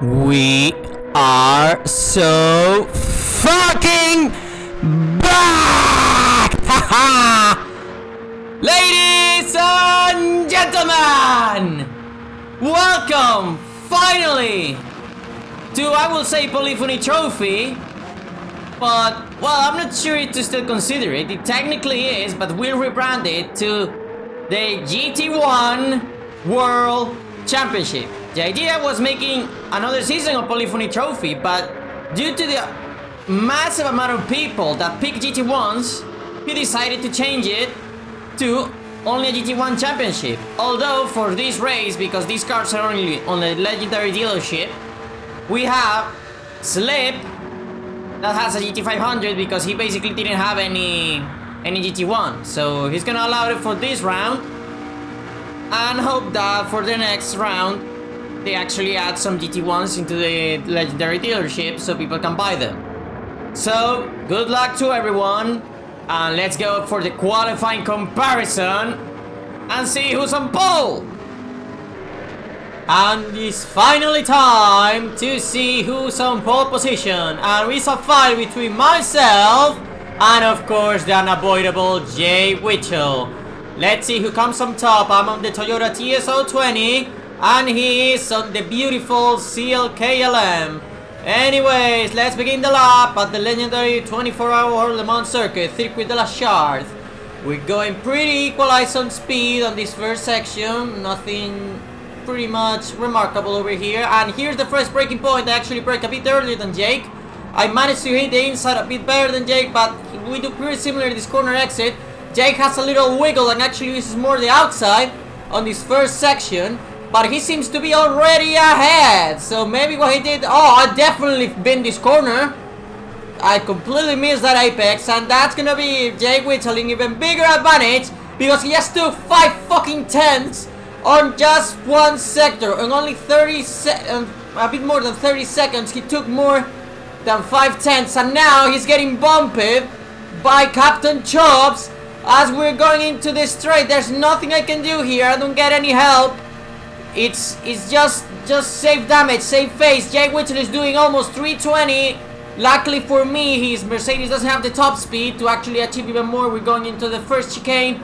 We are so fucking back! Haha! Ladies and gentlemen! Welcome, finally, to, I will say, polyphony trophy. But, well, I'm not sure to still consider it. It technically is, but we'll rebrand it to the GT1 World Championship. The idea was making another season of polyphony trophy, but due to the massive amount of people that pick GT1s, he decided to change it to only a GT1 championship. Although for this race, because these cars are only on the legendary dealership, we have Slip that has a GT500 because he basically didn't have any GT1. So he's gonna allow it for this round and hope that for the next round they actually add some GT1s into the legendary dealership so people can buy them. So good luck to everyone, and let's go for the qualifying comparison and see who's on pole. And it's finally time to see who's on pole position, and it's a fight between myself and of course the unavoidable Jay Witchell. Let's see who comes on top. I'm on the Toyota TS020 and he is on the beautiful CLKLM. Anyways, let's begin the lap at the legendary 24-hour Le Mans circuit, Circuit de la Charte. We're going pretty equalized on speed on this first section, nothing pretty much remarkable over here. And here's the first braking point. I actually brake a bit earlier than Jake. I managed to hit the inside a bit better than Jake, but we do pretty similar to this corner exit. Jake has a little wiggle and actually uses more the outside on this first section, but he seems to be already ahead. So maybe what he did, I definitely been this corner. I completely missed that apex, and that's gonna be Jake Witchell in even bigger advantage because he has took 5 fucking tenths on just one sector. On only a bit more than 30 seconds, he took more than 5 tenths, and now he's getting bumped by Captain Chops as we're going into the straight. There's nothing I can do here. I don't get any help. It's just save damage, save face. Jake Witchell is doing almost 320. Luckily for me, his Mercedes doesn't have the top speed to actually achieve even more. We're going into the first chicane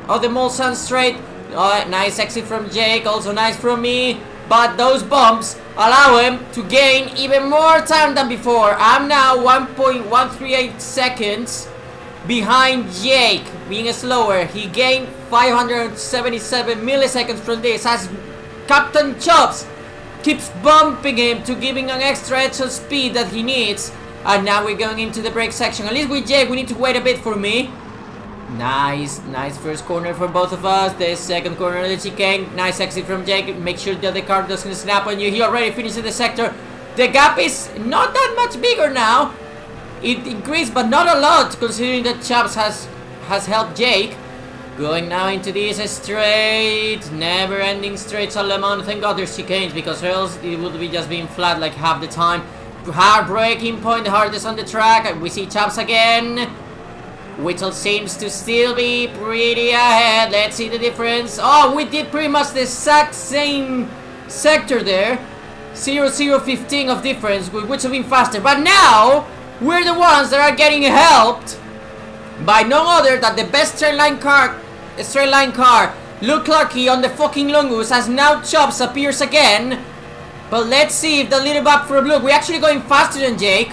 of the Mulsanne straight. Nice exit from Jake, also nice from me. But those bumps allow him to gain even more time than before. I'm now 1.138 seconds behind Jake, being slower. He gained 577 milliseconds from this as Captain Chops keeps bumping him to giving an extra edge of speed that he needs. And now we're going into the brake section. At least with Jake, we need to wait a bit for me. Nice first corner for both of us. The second corner of the chicane. Nice exit from Jake. Make sure the other car doesn't snap on you. He already finished in the sector. The gap is not that much bigger now. It increased, but not a lot, considering that Chops has helped Jake. Going now into this straight, never-ending straight at Le Mans. Thank God there's chicanes, because else it would be just being flat like half the time. Hard braking point, the hardest on the track. We see Chops again. Witchell seems to still be pretty ahead. Let's see the difference. Oh, we did pretty much the exact same sector there. 0.015 of difference, with Witchell being faster. But now we're the ones that are getting helped by no other than the best straight line car, Luke Clarkey on the fucking Longus, as now Chops appears again. But let's see if the little back from Luke, we're actually going faster than Jake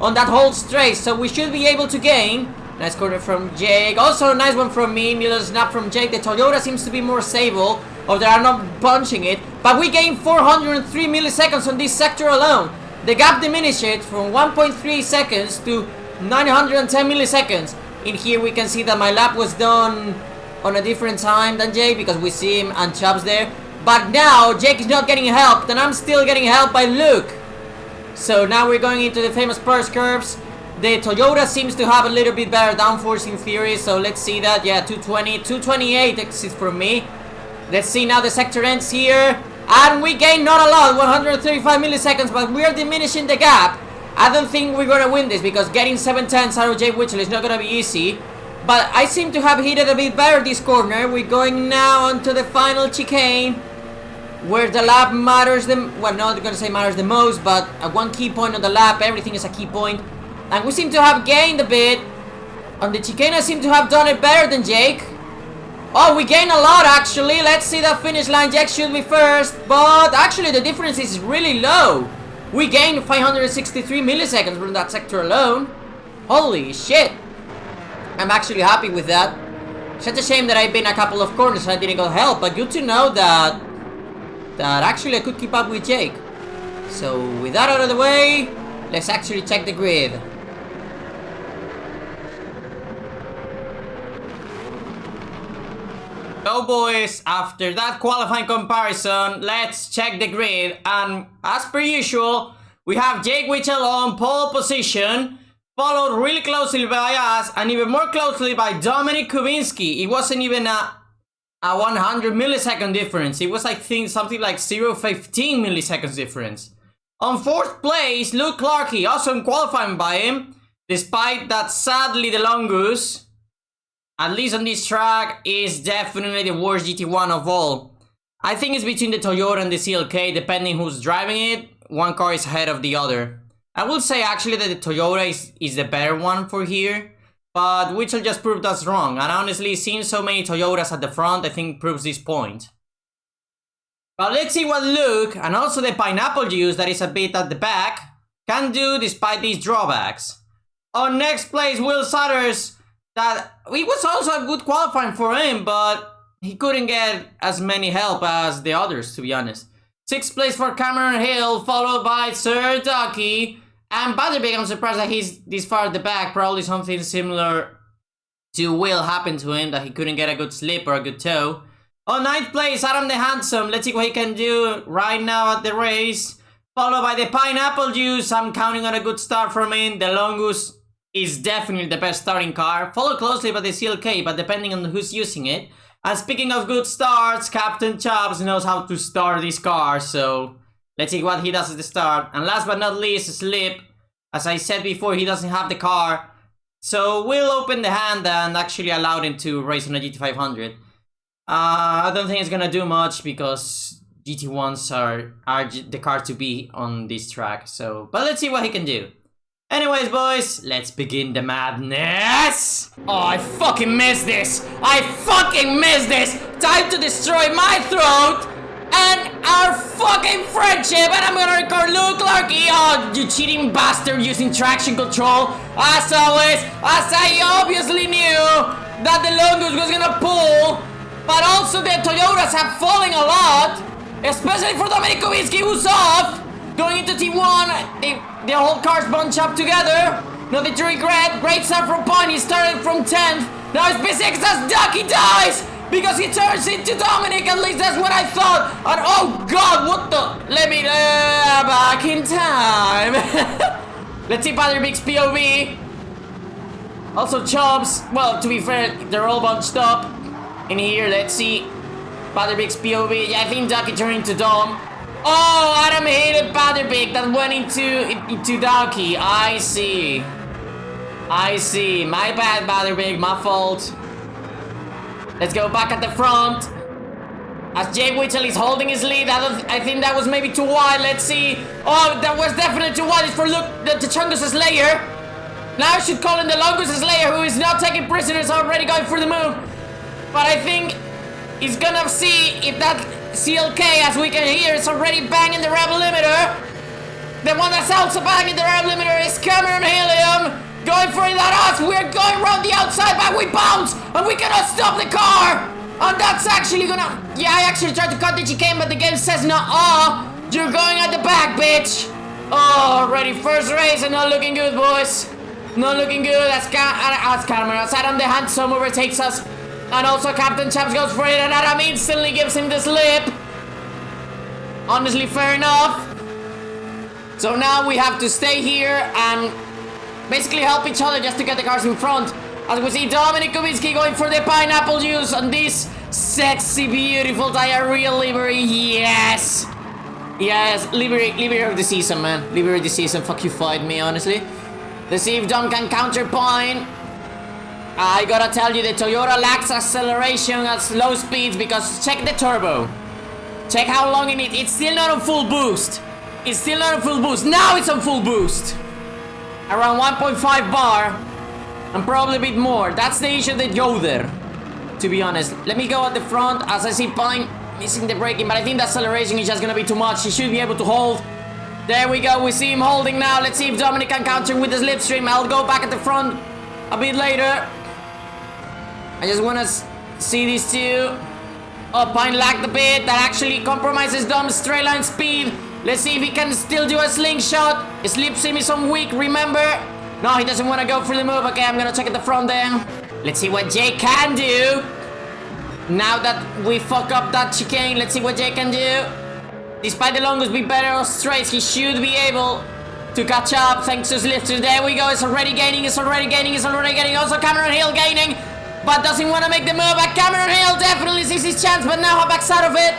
on that whole straight, so we should be able to gain. Nice corner from Jake, also a nice one from me, little snap from Jake. The Toyota seems to be more stable, or they are not punching it, but we gained 403 milliseconds on this sector alone. The gap diminished from 1.3 seconds to 910 milliseconds. In here we can see that my lap was done on a different time than Jake, because we see him and Chops there. But now Jake is not getting helped, and I'm still getting helped by Luke. So now we're going into the famous purse curves. The Toyota seems to have a little bit better downforce in theory, so let's see that. Yeah, 220, 228 exit from me. Let's see now the sector ends here. And we gain not a lot, 135 milliseconds, but we're diminishing the gap. I don't think we're gonna win this, because getting 7 tenths out of Jay Witchell is not gonna be easy. But I seem to have hit it a bit better this corner. We're going now onto the final chicane. where the lap matters well, not gonna say matters the most, but at one key point on the lap, everything is a key point. And we seem to have gained a bit. On the chicane, I seem to have done it better than Jake. Oh, we gained a lot actually. Let's see the finish line. Jake should be first, but actually the difference is really low. We gained 563 milliseconds from that sector alone. Holy shit. I'm actually happy with that. Such a shame that I've been a couple of corners and I didn't get help, but good to know that actually I could keep up with Jake. So with that out of the way, let's actually check the grid. So boys, after that qualifying comparison, let's check the grid, and as per usual, we have Jake Witchell on pole position, followed really closely by us, and even more closely by Dominic Kubinski. It wasn't even a 100 millisecond difference. It was, I think, something like 0.15 milliseconds difference. On 4th place, Luke Clarkey, awesome qualifying by him, despite that sadly the Longus, at least on this track, is definitely the worst GT1 of all. I think it's between the Toyota and the CLK, depending who's driving it. One car is ahead of the other. I will say actually that the Toyota is the better one for here, but Witchell just proved us wrong. And honestly, seeing so many Toyotas at the front, I think proves this point. But let's see what Luke, and also the pineapple juice that is a bit at the back, can do despite these drawbacks. On next place, Will Sutters. That it was also a good qualifying for him, but he couldn't get as many help as the others, to be honest. 6th place for Cameron Hill, followed by Sir Ducky and Butterbeak. I'm surprised that he's this far at the back. Probably something similar to Will happened to him, that he couldn't get a good slip or a good toe. On 9th place, Adam the Handsome. Let's see what he can do right now at the race. Followed by the Pineapple Juice. I'm counting on a good start from him. The Longus is definitely the best starting car, followed closely by the CLK, but depending on who's using it. And speaking of good starts, Captain Chubbs knows how to start this car, so let's see what he does at the start. And last but not least, Slip. As I said before, he doesn't have the car, so we'll open the hand and actually allowed him to race on a GT500. I don't think it's gonna do much because GT1s are the car to be on this track, so but let's see what he can do. Anyways, boys, let's begin the madness! Oh, I fucking missed this! I fucking missed this! Time to destroy my throat and our fucking friendship! And I'm gonna record Luke Clarkey! Oh, you cheating bastard using traction control! As always, as I obviously knew that the Longus was gonna pull, but also the Toyotas have fallen a lot, especially for Dominic Kubinski, who's off! Going into T1, the whole cars bunch up together. Nothing to regret. Great start from point. He started from 10th. Now it's P6 as Ducky dies because he turns into Dominic. At least that's what I thought. And oh god, what the? Let me back in time. Let's see Butterbeak's POV. Also Chubbs. Well, to be fair, they're all bunched up in here. Let's see Butterbeak's POV. Yeah, I think Ducky turned into Dom. Oh, Adam hated Butterbeak that went into Ducky. I see. My bad, Butterbeak. My fault. Let's go back at the front. As Jake Witchell is holding his lead. I think that was maybe too wide. Let's see. Oh, that was definitely too wide. It's for Luke, the Chungus Slayer. Now I should call him the Longus Slayer, who is now taking prisoners, already going for the move. But I think he's gonna see if that CLK, as we can hear, is already banging the rev limiter. The one that's also banging the rev limiter is Cameron Helium. Going for it at us. We're going around the outside, but we bounce and we cannot stop the car. And that's actually gonna... Yeah, I actually tried to cut the chicane, but the game says no. You're going at the back, bitch. Oh, already first race and not looking good, boys. Not looking good. As Cameron, as Adam the Handsome overtakes us. And also Captain Chaps goes for it and Adam instantly gives him the slip. Honestly, fair enough. So now we have to stay here and basically help each other just to get the cars in front. As we see Dominic Kubinski going for the pineapple juice on this sexy, beautiful diarrhea livery. Yes. Yes, livery of the season, man. Livery of the season. Fuck you, fight me, honestly. Let's see if Dom can counterpoint. I gotta tell you, the Toyota lacks acceleration at slow speeds because check the turbo. Check how long it is. It's still not on full boost. It's still not on full boost. Now it's on full boost. Around 1.5 bar. And probably a bit more. That's the issue that go there, to be honest. Let me go at the front as I see Pine missing the braking, but I think the acceleration is just gonna be too much. He should be able to hold. There we go. We see him holding now. Let's see if Dominic can counter with the slipstream. I'll go back at the front a bit later. I just want to see these two. Oh, Pine lagged a bit. That actually compromises Dom's straight line speed. Let's see if he can still do a slingshot. His slipstream is on weak, remember? No, he doesn't want to go for the move. Okay, I'm going to check at the front then. Let's see what Jay can do. Now that we fuck up that chicane, let's see what Jay can do. Despite the longest be better on straights, he should be able to catch up thanks to his lifters. There we go. It's already gaining. It's already gaining. It's already gaining. Also, Cameron Hill gaining. But doesn't want to make the move. But Cameron Hill definitely sees his chance, but now backs out of it.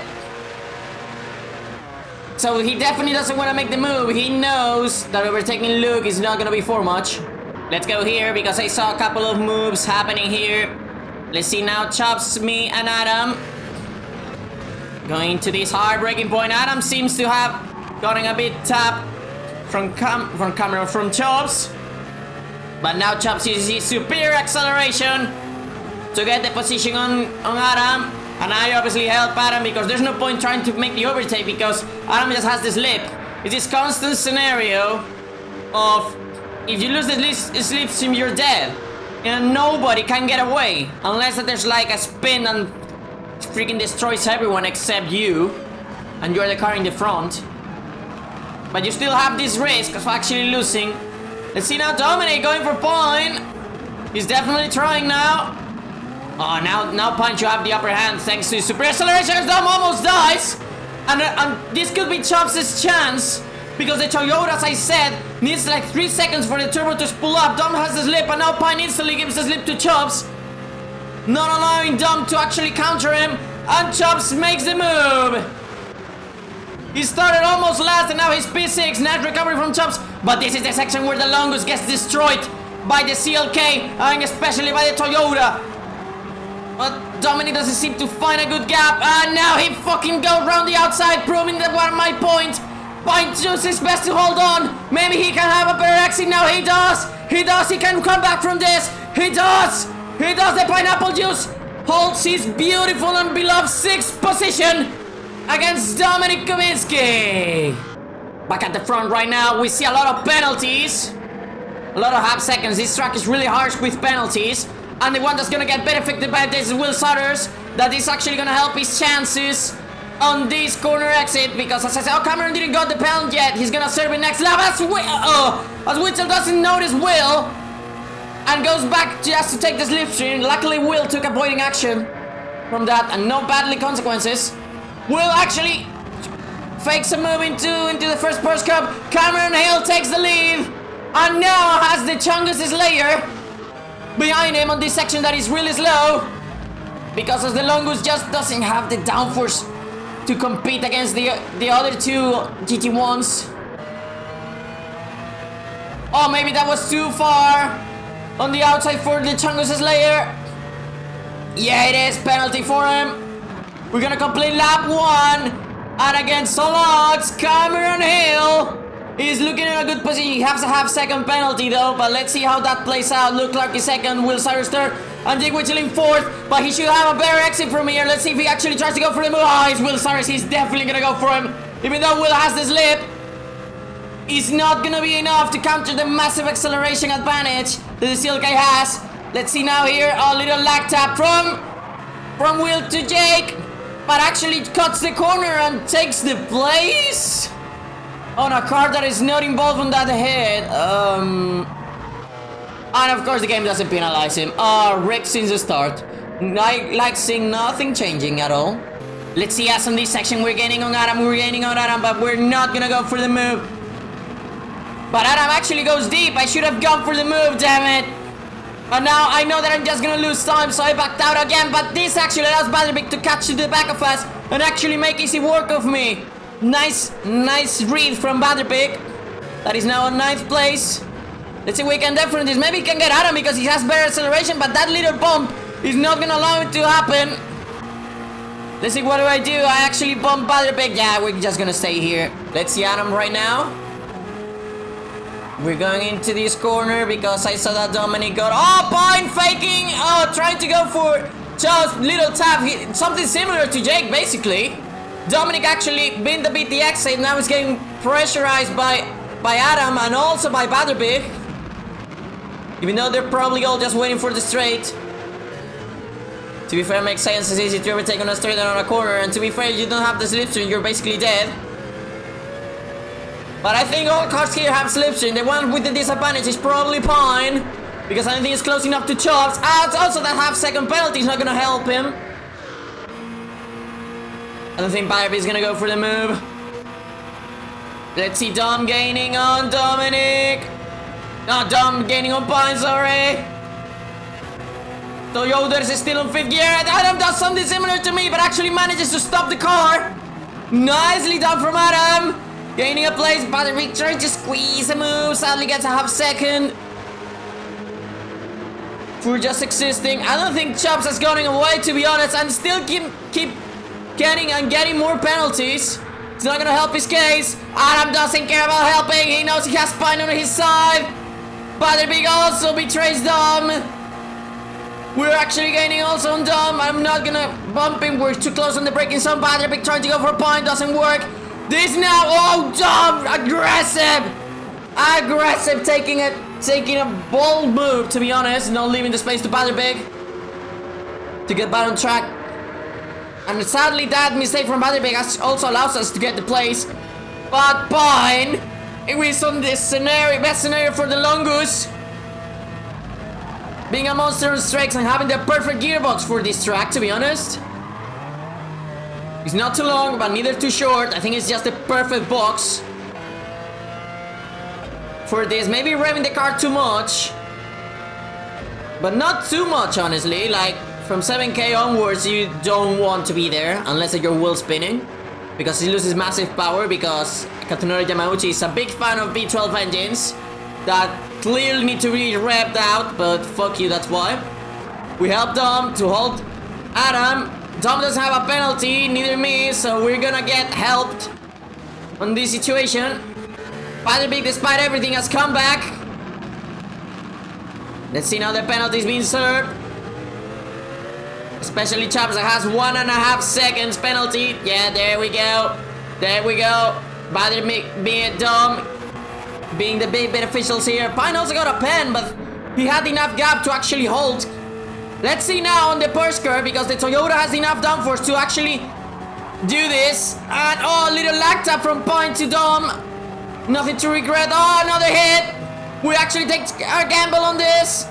So he definitely doesn't want to make the move. He knows that overtaking Luke is not going to be for much. Let's go here because I saw a couple of moves happening here. Let's see now. Chops, me, and Adam. Going to this hard braking point. Adam seems to have gotten a bit tapped from Chops. But now Chops uses his superior acceleration to get the position on Adam. And I obviously help Adam because there's no point trying to make the overtake because Adam just has this lip. It's this constant scenario of if you lose the slipstream, you're dead. And nobody can get away unless that there's like a spin and freaking destroys everyone except you. And you're the car in the front. But you still have this risk of actually losing. Let's see now Dominic going for Pine. He's definitely trying now. Oh, now Pine should have the upper hand thanks to his super acceleration as Dom almost dies. And this could be Chops' chance. Because the Toyota, as I said, needs like 3 seconds for the turbo to spool up. Dom has the slip and now Pine instantly gives the slip to Chops. Not allowing Dom to actually counter him. And Chops makes the move. He started almost last and now he's P6. Nice recovery from Chops. But this is the section where the longest gets destroyed by the CLK and especially by the Toyota. But Dominic doesn't seem to find a good gap. And now he fucking goes around the outside, proving that was my point. Pine does his best to hold on. Maybe he can have a better exit now. He does. He does. He can come back from this. He does. He does. The pineapple juice holds his beautiful and beloved 6th position against Dominic Kubinski. Back at the front right now, we see a lot of penalties. A lot of half seconds. This track is really harsh with penalties. And the one that's gonna get benefited by this is Will Sutters. That is actually gonna help his chances on this corner exit. Because as I said, Cameron didn't got the penalty yet. He's gonna serve it next lap as Whittle doesn't notice Will. And goes back just to take the slipstream. Luckily Will took avoiding action from that and no badly consequences. Will actually fakes a move into the first Porsche Cup. Cameron Hill takes the lead. And now has the Chungus Slayer behind him on this section that is really slow. Because as the Longus just doesn't have the downforce to compete against the other two GT1s. Oh, maybe that was too far on the outside for the Chungus Slayer. Yeah, it is. Penalty for him. We're gonna complete lap 1. And against all odds, Cameron Hill is looking in a good position. He has a half-second penalty though, but let's see how that plays out. Luke Clark is second, Will Cyrus third, and Jake Whittle in fourth. But he should have a better exit from here. Let's see if he actually tries to go for the move. Oh, it's Will Cyrus. He's definitely gonna go for him. Even though Will has the slip, it's not gonna be enough to counter the massive acceleration advantage that the CLK has. Let's see now here. A little lag tap from Will to Jake, but actually cuts the corner and takes the place on a car that is not involved in that hit. And of course the game doesn't penalize him. Rick since the start. I like seeing nothing changing at all. Let's see us on this section. We're gaining on Adam, but we're not gonna go for the move. But Adam actually goes deep. I should have gone for the move, damn it. And now I know that I'm just gonna lose time, so I backed out again. But this actually allows Vanderbeek to catch to the back of us and actually make easy work of me. Nice read from Vanderbeek. That is now in 9th place. Let's see if we can definitely. Maybe he can get Adam because he has better acceleration, but that little bump is not gonna allow it to happen. Let's see, what do? I actually bump Butterbeck. Yeah, we're just gonna stay here. Let's see Adam right now. We're going into this corner because I saw that Dominic got... Oh, Pine faking! Oh, trying to go for just little tap. Something similar to Jake, basically. Dominic actually been the beat the exit. Now he's getting pressurized by Adam and also by Butterbeck. Even though they're probably all just waiting for the straight. To be fair, it makes sense. It's easy to overtake on a straight and on a corner. And to be fair, you don't have the slipstream, you're basically dead. But I think all cars here have slipstream. The one with the disadvantage is probably Pine. Because I don't think it's close enough to Chops. Also that half-second penalty is not going to help him. I don't think Butterbeck is going to go for the move. Let's see Dom gaining on Dominic. No, Dom gaining on Pine, sorry. Toyotas is still on 5th gear. Adam does something similar to me, but actually manages to stop the car. Nicely done from Adam. Gaining a place, Butterbeck trying to squeeze a move. Sadly gets a half-second. For just existing. I don't think Chops is going away, to be honest. And still keep getting more penalties. It's not gonna help his case. Adam doesn't care about helping. He knows he has Pine on his side. Butterbeck also betrays Dom. We're actually gaining also on Dom. I'm not gonna bump him. We're too close on the braking zone. Butterbeck trying to go for Pine. Doesn't work. This now. Oh, Dom. Aggressive. Taking a bold move, to be honest. Not leaving the space to Butterbeck to get back on track. And sadly, that mistake from Butterbeck also allows us to get the place. But Pine, it was on this scenario, best scenario for the Longus. Being a monster on strikes and having the perfect gearbox for this track, to be honest. It's not too long, but neither too short. I think it's just the perfect box for this. Maybe revving the car too much, but not too much, honestly. Like, from 7k onwards, you don't want to be there unless you're wheel spinning, because it loses massive power, because Katunori Yamauchi is a big fan of V12 engines that clearly need to be revved out, but fuck you, that's why. We helped Dom to hold Adam. Dom doesn't have a penalty, neither me, so we're gonna get helped on this situation. Butterbeck, despite everything, has come back. Let's see now the penalties being served. Especially Chops that has 1.5 seconds penalty. Yeah, there we go. There we go. Butterbeck being Dom, being the big beneficials here. Pine also got a pen, but he had enough gap to actually hold. Let's see now on the burst curve, because the Toyota has enough downforce to actually do this. And oh, a little lag tap from Pine to Dom. Nothing to regret. Oh, another hit. We actually take our gamble on this.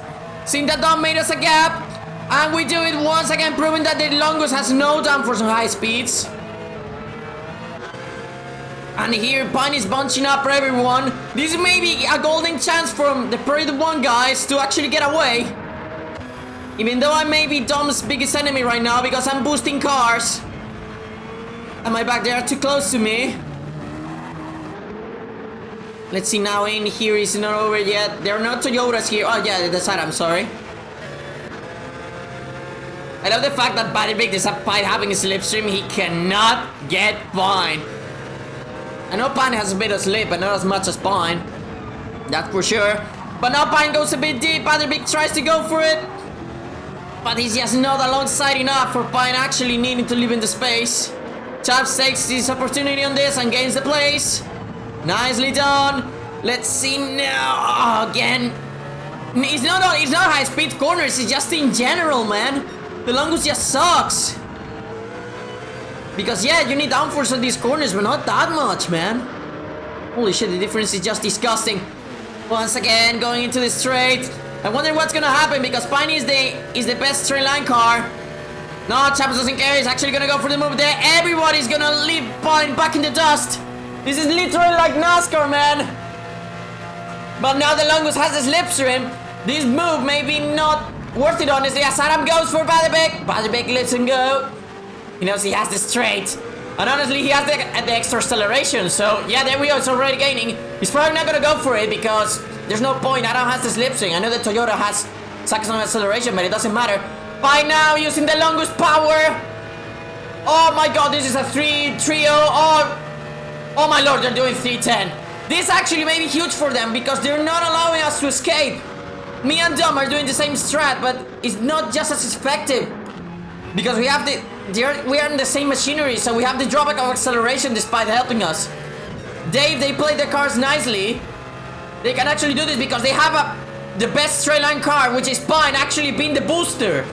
Seeing that Dom made us a gap. And we do it once again, proving that the Longus has no downforce on high speeds. And here, Pine is bunching up for everyone. This may be a golden chance from the Parade 1 guys to actually get away. Even though I may be Dom's biggest enemy right now, because I'm boosting cars. And my back, they are too close to me. Let's see now, in here is not over yet. There are no Toyotas here. Oh yeah, that's right, I'm sorry. I love the fact that Butterbeck, despite having a slipstream, he cannot get Pine. I know Pine has a bit of slip, but not as much as Pine. That's for sure. But now Pine goes a bit deep. Butterbeck tries to go for it, but he's just not alongside enough for Pine actually needing to leave in the space. Chops takes his opportunity on this and gains the place. Nicely done. Let's see now. Oh, again. It's not high speed corners, it's just in general, man. The Longus just sucks. Because yeah, you need downforce on these corners, but not that much, man. Holy shit, the difference is just disgusting. Once again, going into the straight. I wonder what's gonna happen, because Pine is the best straight line car. No, Chops doesn't care. He's actually gonna go for the move there. Everybody's gonna leave Pine back in the dust. This is literally like NASCAR, man. But now the Longus has the slipstream. This move may be not worth it, honestly, as Adam goes for Butterbeck. Butterbeck lets him go. He knows he has the straight. And honestly, he has the extra acceleration. So, yeah, there we go. It's already gaining. He's probably not going to go for it because there's no point. Adam has the slipstream. I know the Toyota has second acceleration, but it doesn't matter. By now, using the Longus power. Oh my god, this is a trio. Oh my lord, they're doing 310. This actually may be huge for them because they're not allowing us to escape. Me and Dom are doing the same strat, but it's not just as effective because we are in the same machinery, so we have the drawback of acceleration despite helping us. They play their cars nicely. They can actually do this because they have the best straight line car, which is Pine, actually being the booster.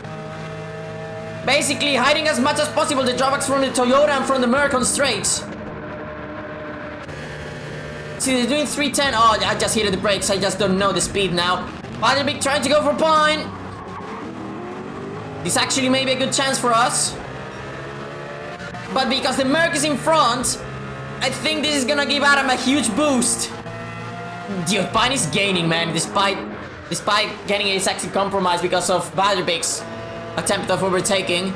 Basically hiding as much as possible the drawbacks from the Toyota and from the American straights. See, they're doing 310. Oh, I just hit the brakes. I just don't know the speed now. Vanderbeek trying to go for Pine. This actually may be a good chance for us. But because the Merc is in front, I think this is gonna give Adam a huge boost. Dude, Pine is gaining, man, despite getting a sexy compromise because of Vanderbeek's attempt of overtaking.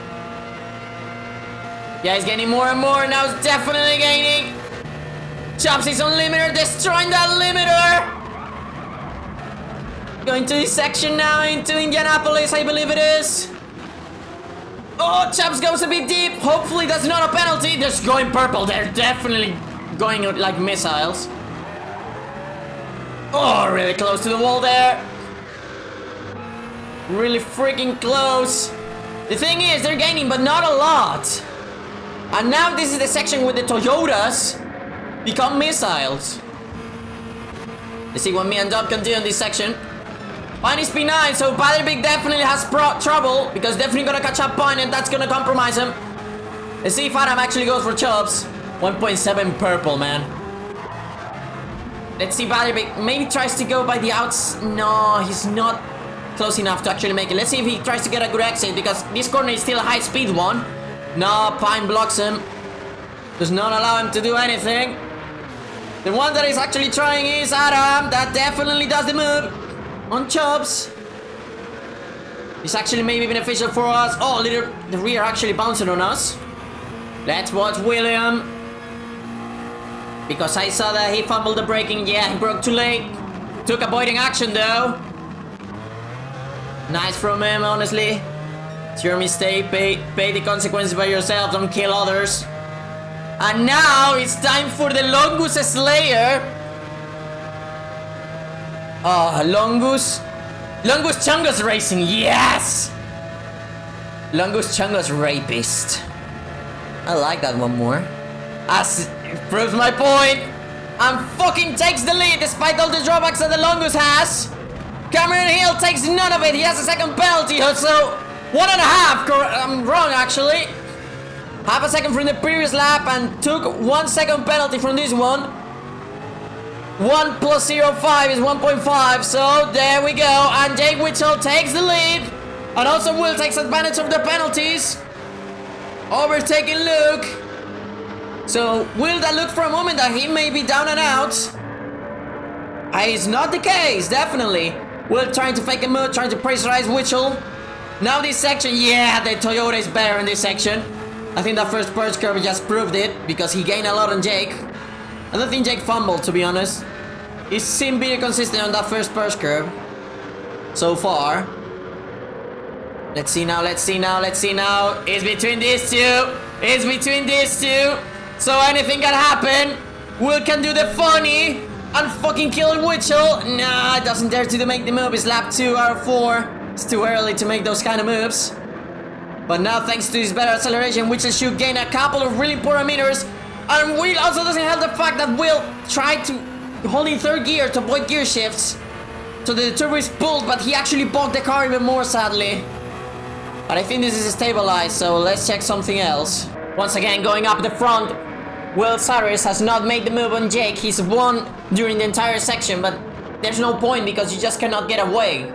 Yeah, he's gaining more and more. Now he's definitely gaining. Chops is on limiter, destroying that limiter. Going to this section now into Indianapolis, I believe it is. Oh, Chops goes a bit deep. Hopefully that's not a penalty. They're just going purple. They're definitely going like missiles. Oh, really close to the wall there. Really freaking close. The thing is, they're gaining, but not a lot. And now this is the section where the Toyotas become missiles. Let's see what me and Dub can do in this section. Pine is P9, so Vanderbeek definitely has trouble because definitely gonna catch up Pine and that's gonna compromise him. Let's see if Adam actually goes for Chubbs. 1.7 purple, man. Let's see, Vanderbeek maybe tries to go by the outs. No, he's not close enough to actually make it. Let's see if he tries to get a good exit because this corner is still a high speed one. No, Pine blocks him. Does not allow him to do anything. The one that is actually trying is Adam. That definitely does the move on Chubbs. It's actually maybe beneficial for us. Oh, the rear actually bouncing on us. Let's watch William. Because I saw that he fumbled the braking. Yeah, he broke too late. Took avoiding action though. Nice from him, honestly. It's your mistake. Pay the consequences by yourself. Don't kill others. And now it's time for the Longus Slayer. Oh, Longus Chungus Racing, yes! Longus Chungus Rapist. I like that one more. As it proves my point. And fucking takes the lead despite all the drawbacks that the Longus has. Cameron Hill takes none of it. He has a second penalty, so 1.5. I'm wrong, actually. Half a second from the previous lap and took 1 second penalty from this one. 1 plus 0.5 is 1.5, so there we go. And Jake Witchell takes the lead. And also Will takes advantage of the penalties. Overtaking Luke. So Will that looked for a moment that he may be down and out. It's not the case, definitely. Will trying to fake a move, trying to pressurize Witchell. Now this section, yeah, the Toyota is better in this section. I think that first purge curve just proved it because he gained a lot on Jake. I don't think Jake fumbled, to be honest. He seemed pretty consistent on that first purge curve so far. Let's see now. It's between these two. So anything can happen. Will can do the funny and fucking kill Witchell. Nah, doesn't dare to make the move. It's lap 2 out of 4. It's too early to make those kind of moves. But now, thanks to his better acceleration, Witchell should gain a couple of really poor meters. And Will also doesn't help the fact that Will tried to hold in third gear to avoid gear shifts. So the turbo is pulled, but he actually bogged the car even more, sadly. But I think this is stabilized, so let's check something else. Once again, going up the front, Will Cyrus has not made the move on Jake. He's won during the entire section, but there's no point because you just cannot get away.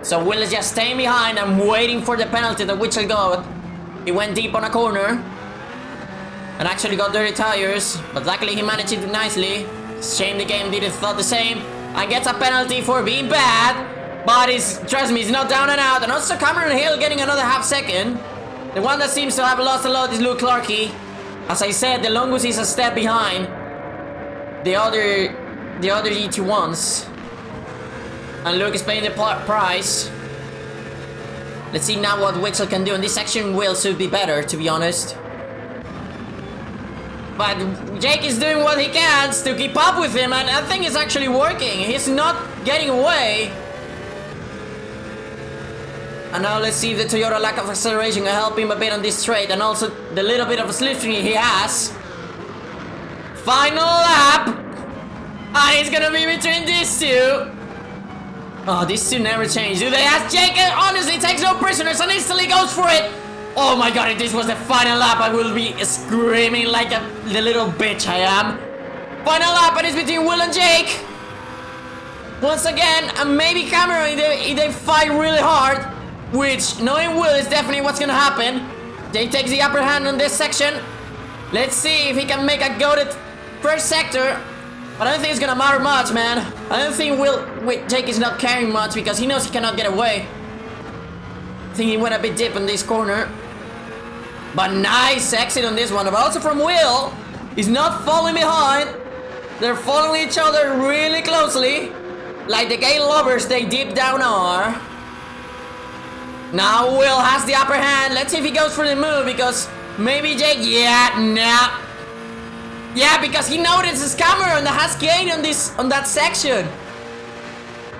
So Will is just staying behind and waiting for the penalty that Witchell got. He went deep on a corner and actually got dirty tires, but luckily he managed it nicely. Shame the game didn't thought the same and gets a penalty for being bad. But trust me, he's not down and out. And also Cameron Hill getting another half second. The one that seems to have lost a lot is Luke Clarkey. As I said, the Longus is a step behind the other GT1s. And Luke is paying the price. Let's see now what Witchell can do. In this section, Will should be better, to be honest. But Jake is doing what he can to keep up with him, and I think it's actually working. He's not getting away. And now let's see if the Toyota lack of acceleration can help him a bit on this straight, and also the little bit of a slipstream he has. Final lap! And it's gonna be between these two. Oh, these two never change, do they? As Jake honestly takes no prisoners and instantly goes for it. Oh my god, if this was the final lap, I will be screaming like the little bitch I am. Final lap, and it's between Will and Jake. Once again, and maybe Cameron if they fight really hard. Which, knowing Will, is definitely what's gonna happen. Jake takes the upper hand on this section. Let's see if he can make a go to first sector. But I don't think it's gonna matter much, man. I don't think Jake is not carrying much because he knows he cannot get away. I think he went a bit deep in this corner. But nice exit on this one. But also from Will. He's not falling behind. They're following each other really closely. Like the gay lovers they deep down are. Now Will has the upper hand. Let's see if he goes for the move because maybe Jake... Yeah, nah. Yeah, because he notices Cameron that has gain on that section.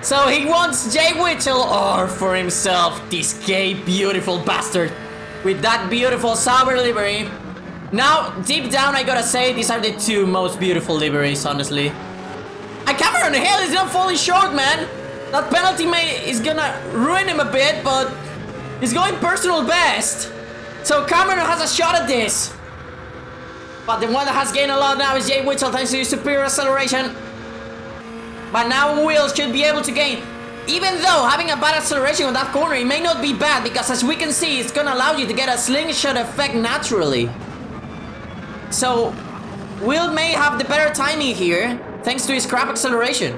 So he wants Jay Whittle or for himself, this gay beautiful bastard with that beautiful silver livery. Now, deep down, I gotta say, these are the two most beautiful liveries, honestly. And Cameron Hill is not falling short, man. That penalty is gonna ruin him a bit, but he's going personal best. So Cameron has a shot at this. But the one that has gained a lot now is Jay Whittle thanks to his superior acceleration. But now Will should be able to gain. Even though having a bad acceleration on that corner, it may not be bad because as we can see, it's gonna allow you to get a slingshot effect naturally. So Will may have the better timing here thanks to his crap acceleration.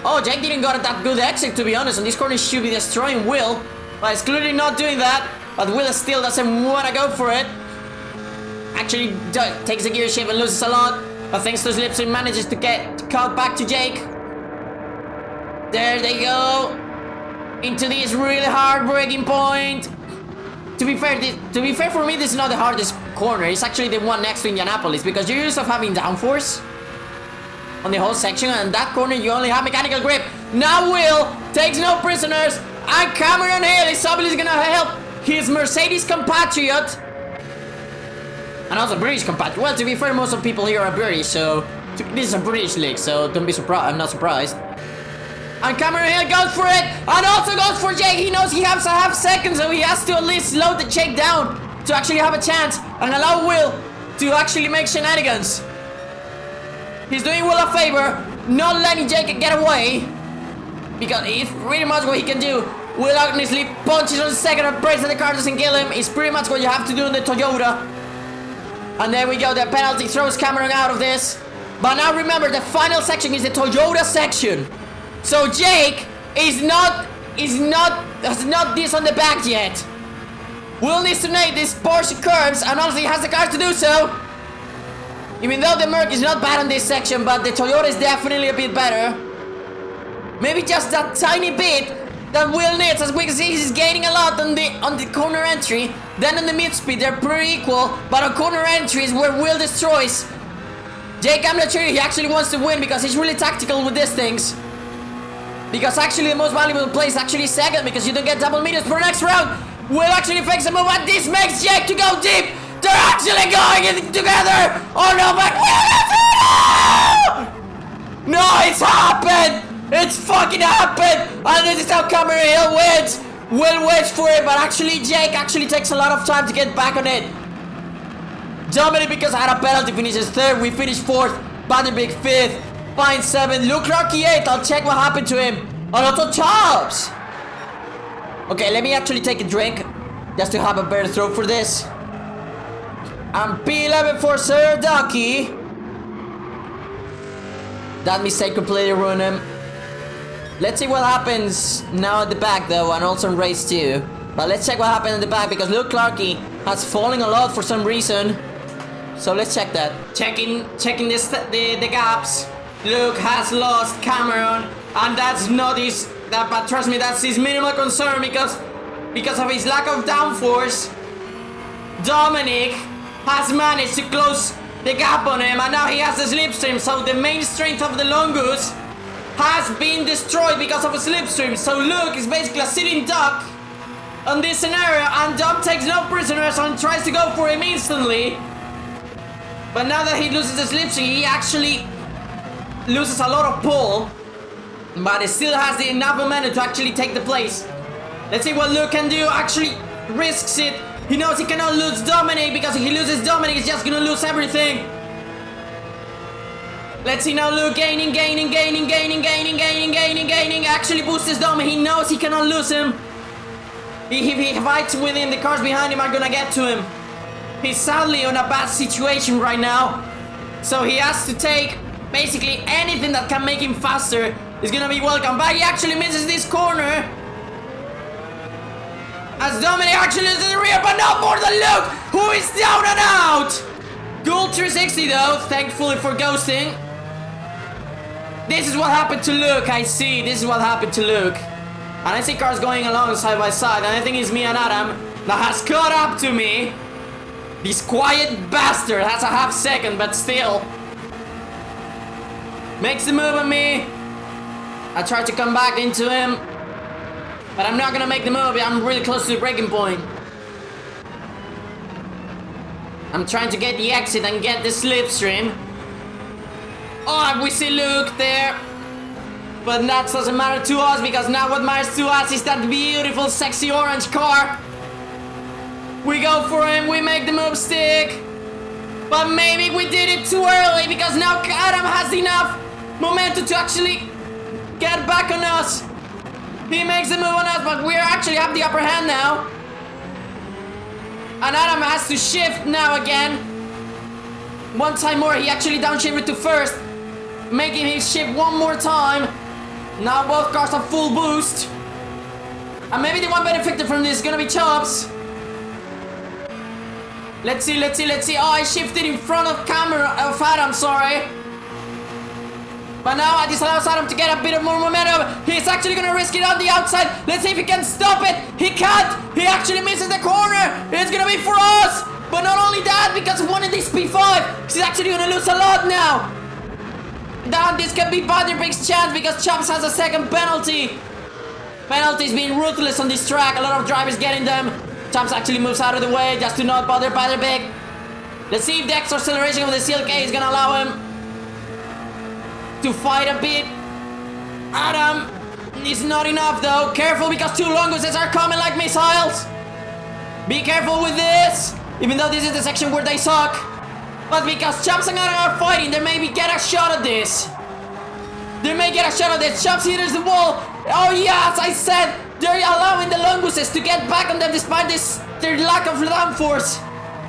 Oh, Jake didn't got that good exit, to be honest, and this corner should be destroying Will. But it's clearly not doing that. But Will still doesn't want to go for it. Actually, takes the gear shift and loses a lot. But thanks to Slipstream, manages to get caught back to Jake. There they go. Into this really hard braking point. To be fair for me, this is not the hardest corner. It's actually the one next to Indianapolis because you're used to having downforce on the whole section, and that corner you only have mechanical grip. Now Will takes no prisoners, and Cameron Hill is obviously gonna help his Mercedes compatriot, and also British compatriot. Well, to be fair, most of the people here are British, so this is a British league, so don't be surprised. I'm not surprised. And Cameron Hill goes for it, and also goes for Jake. He knows he has a half second, so he has to at least slow the Jake down to actually have a chance and allow Will to actually make shenanigans. He's doing Will a favor, not letting Jake get away, because it's pretty much what he can do. Will honestly punches on the second and prays that the car doesn't kill him. It's pretty much what you have to do in the Toyota. And there we go, the penalty throws Cameron out of this. But now remember, the final section is the Toyota section. So Jake has not this on the back yet. Will needs to make these Porsche curves, and honestly has the car to do so. Even though the Merc is not bad on this section, but the Toyota is definitely a bit better. Maybe just that tiny bit that Will needs. As we can see, he's gaining a lot on the corner entry. Then on the mid-speed, they're pretty equal. But on corner entry is where Will destroys. Jake, I'm not sure he actually wants to win because he's really tactical with these things. Because actually the most valuable play is actually second because you don't get double meters per next round. Will actually fakes a move, and this makes Jake to go deep. They're actually going in together! Oh no, but no, it's happened! It's fucking happened! And this is how Cameron Hill wins! Will waits for it, but actually Jake actually takes a lot of time to get back on it. Dominic, because I had a penalty, finishes third. We finished fourth. Vanderbeek fifth. Fine seventh. Luke Clarkey eighth. I'll check what happened to him. A lot of tops! Okay, let me actually take a drink just to have a better throat for this. And P11 for Sir Ducky. That mistake completely ruined him. Let's see what happens now at the back though, and also in race 2. But let's check what happened in the back because Luke Clarkey has fallen a lot for some reason. So let's check that. Checking the gaps. Luke has lost Cameron, and that's not his. But trust me, that's his minimal concern because of his lack of downforce. Dominic has managed to close the gap on him, and now he has the slipstream, so the main strength of the Longus has been destroyed because of a slipstream. So Luke is basically a sitting duck on this scenario, and Dom takes no prisoners and tries to go for him instantly. But now that he loses the slipstream, he actually loses a lot of pull, but he still has the enough momentum to actually take the place. Let's see what Luke can do. Actually risks it. He knows he cannot lose Dominic, because if he loses Dominic, he's just gonna lose everything. Let's see now Luke gaining. Actually boosts Dominic. He knows he cannot lose him. If he fights with him, the cars behind him are gonna get to him. He's sadly in a bad situation right now, so he has to take basically anything that can make him faster is gonna be welcome. But he actually misses this corner, as Dominic actually is in the rear, but not more than Luke, who is down and out. Gold 360 though, thankfully for ghosting. This is what happened to Luke. I see, this is what happened to Luke. And I see cars going along side by side, and I think it's me and Adam that has caught up to me. This quiet bastard has a half second, but still makes the move on me. I try to come back into him, but I'm not gonna make the move. I'm really close to the breaking point. I'm trying to get the exit and get the slipstream. Oh, we see Luke there. But that doesn't matter to us, because now what matters to us is that beautiful, sexy orange car. We go for him, we make the move stick. But maybe we did it too early, because now Adam has enough momentum to actually get back on us. He makes the move on us, but we actually have the upper hand now. And Adam has to shift now again. One time more, he actually downshifted to first, making him shift one more time. Now both cars have full boost. And maybe the one benefited from this is gonna be Chops. Let's see. Oh, I shifted in front of camera of Adam, sorry. But now this allows Adam to get a bit of more momentum. He's actually gonna risk it on the outside. Let's see if he can stop it. He can't. He actually misses the corner. It's gonna be for us. But not only that, because one in this P5, he's actually gonna lose a lot now. Now this can be Butterpig's chance, because Chops has a second penalty. Penalties being ruthless on this track. A lot of drivers getting them. Chops actually moves out of the way just to not bother Butterpig. Let's see if the extra acceleration of the CLK is gonna allow him to fight a bit. Adam is not enough though. Careful, because two Longuses are coming like missiles. Be careful with this, even though this is the section where they suck. But because Chops and Adam are fighting, they maybe get a shot at this. Chops hits the wall. Oh yes, I said they're allowing the Longuses to get back on them despite their lack of downforce.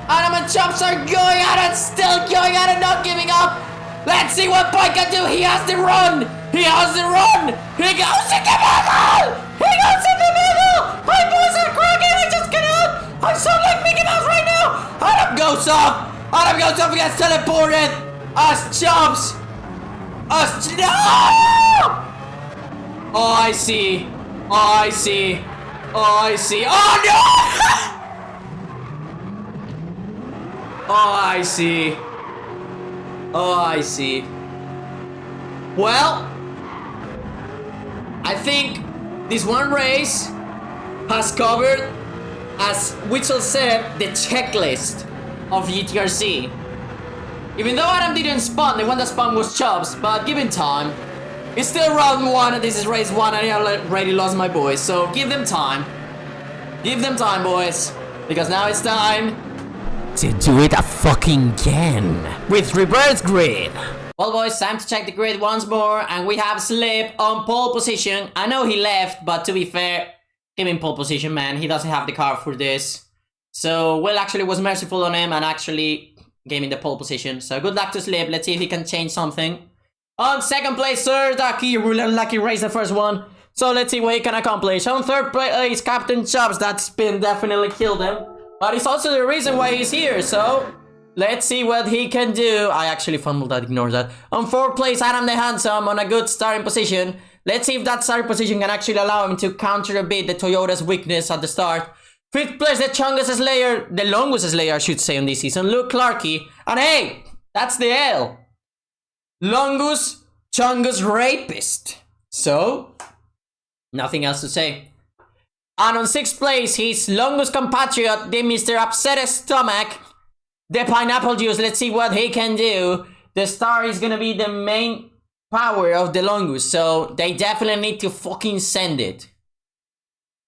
Adam and Chops are going at it, still going at it, not giving up. Let's see what Pike can do. He has to run. He goes in the middle. My boys are cracking. I just get out. I sound like Mickey Mouse right now. Adam goes off. He gets teleported. Chops. No! Oh, I see. Oh no! Oh, I see. Well, I think this one race has covered, as Witchell said, the checklist of GTRC. Even though Adam didn't spawn, the one that spawned was Chops, but given time, it's still round 1 and this is race 1 and I already lost my boys, so give them time. Give them time, boys, because now it's time to do it fucking again with reverse grid. Well, boys, time to check the grid once more, and we have Slip on pole position. I know he left, but to be fair, him in pole position, man, he doesn't have the car for this. So Will actually was merciful on him and actually gave him the pole position. So good luck to Slip. Let's see if he can change something. On second place, Sir Ducky, really unlucky race the first one. So let's see what he can accomplish. On third place, Captain Chops. That spin definitely killed him, but it's also the reason why he's here. So let's see what he can do. I actually fumbled that, ignore that. On fourth place, Adam the Handsome on a good starting position. Let's see if that starting position can actually allow him to counter a bit the Toyota's weakness at the start. 5th place, the longest Slayer, I should say, on this season, Luke Clarkey. And hey, that's the L. Longest, Chungus Rapist. So, nothing else to say. And on 6th place, his longest compatriot, the Mr. Upset Stomach, the Pineapple Juice. Let's see what he can do. The star is gonna be the main power of the longest, so they definitely need to fucking send it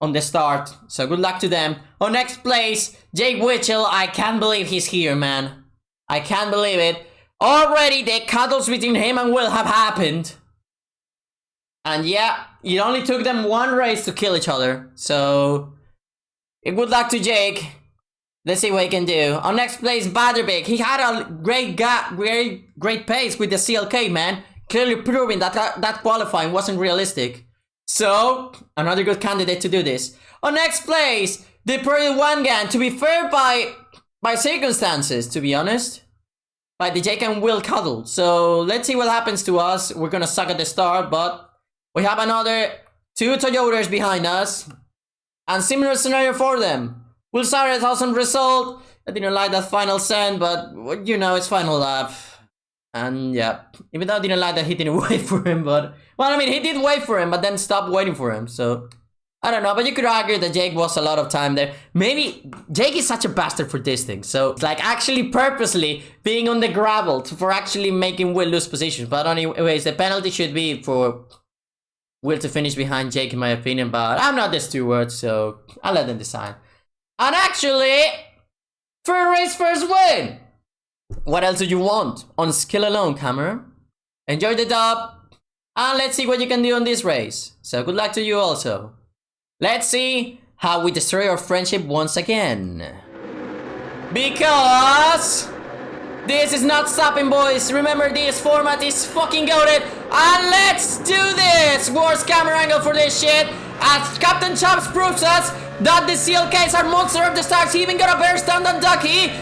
on the start. So good luck to them. On next place, Jake Witchell. I can't believe he's here, man. I can't believe it. Already the cuddles between him and Will have happened. And yeah, it only took them one race to kill each other. So good luck to Jake. Let's see what he can do. On next place, Baderbeck. He had a great pace with the CLK, man. Clearly proving that that qualifying wasn't realistic. So, another good candidate to do this. On next place, the Pearl Wangan. To be fair, by circumstances, to be honest. By the Jake and Will cuddle. So, let's see what happens to us. We're gonna suck at the start, but we have another 2 Toyotas behind us. And similar scenario for them. Will start a 1,000 result. I didn't like that final send, but you know, it's final lap. And yeah, even though I didn't like that he didn't wait for him, but... Well, I mean, he did wait for him, but then stopped waiting for him, so... I don't know, but you could argue that Jake was a lot of time there. Maybe Jake is such a bastard for this thing, so... It's like actually purposely being on the gravel for actually making Will lose position. But anyways, the penalty should be for Will to finish behind Jake, in my opinion, but I'm not the steward, so I'll let them decide. And actually, first race, first win! What else do you want? On skill alone, Cameron. Enjoy the dub. And let's see what you can do on this race. So good luck to you also. Let's see how we destroy our friendship once again. Because this is not stopping, boys. Remember, this format is fucking goated. And let's do this. Worst camera angle for this shit. As Captain Chops proves us that the CLKs are monster of the stars. He even got a bear stand on Ducky.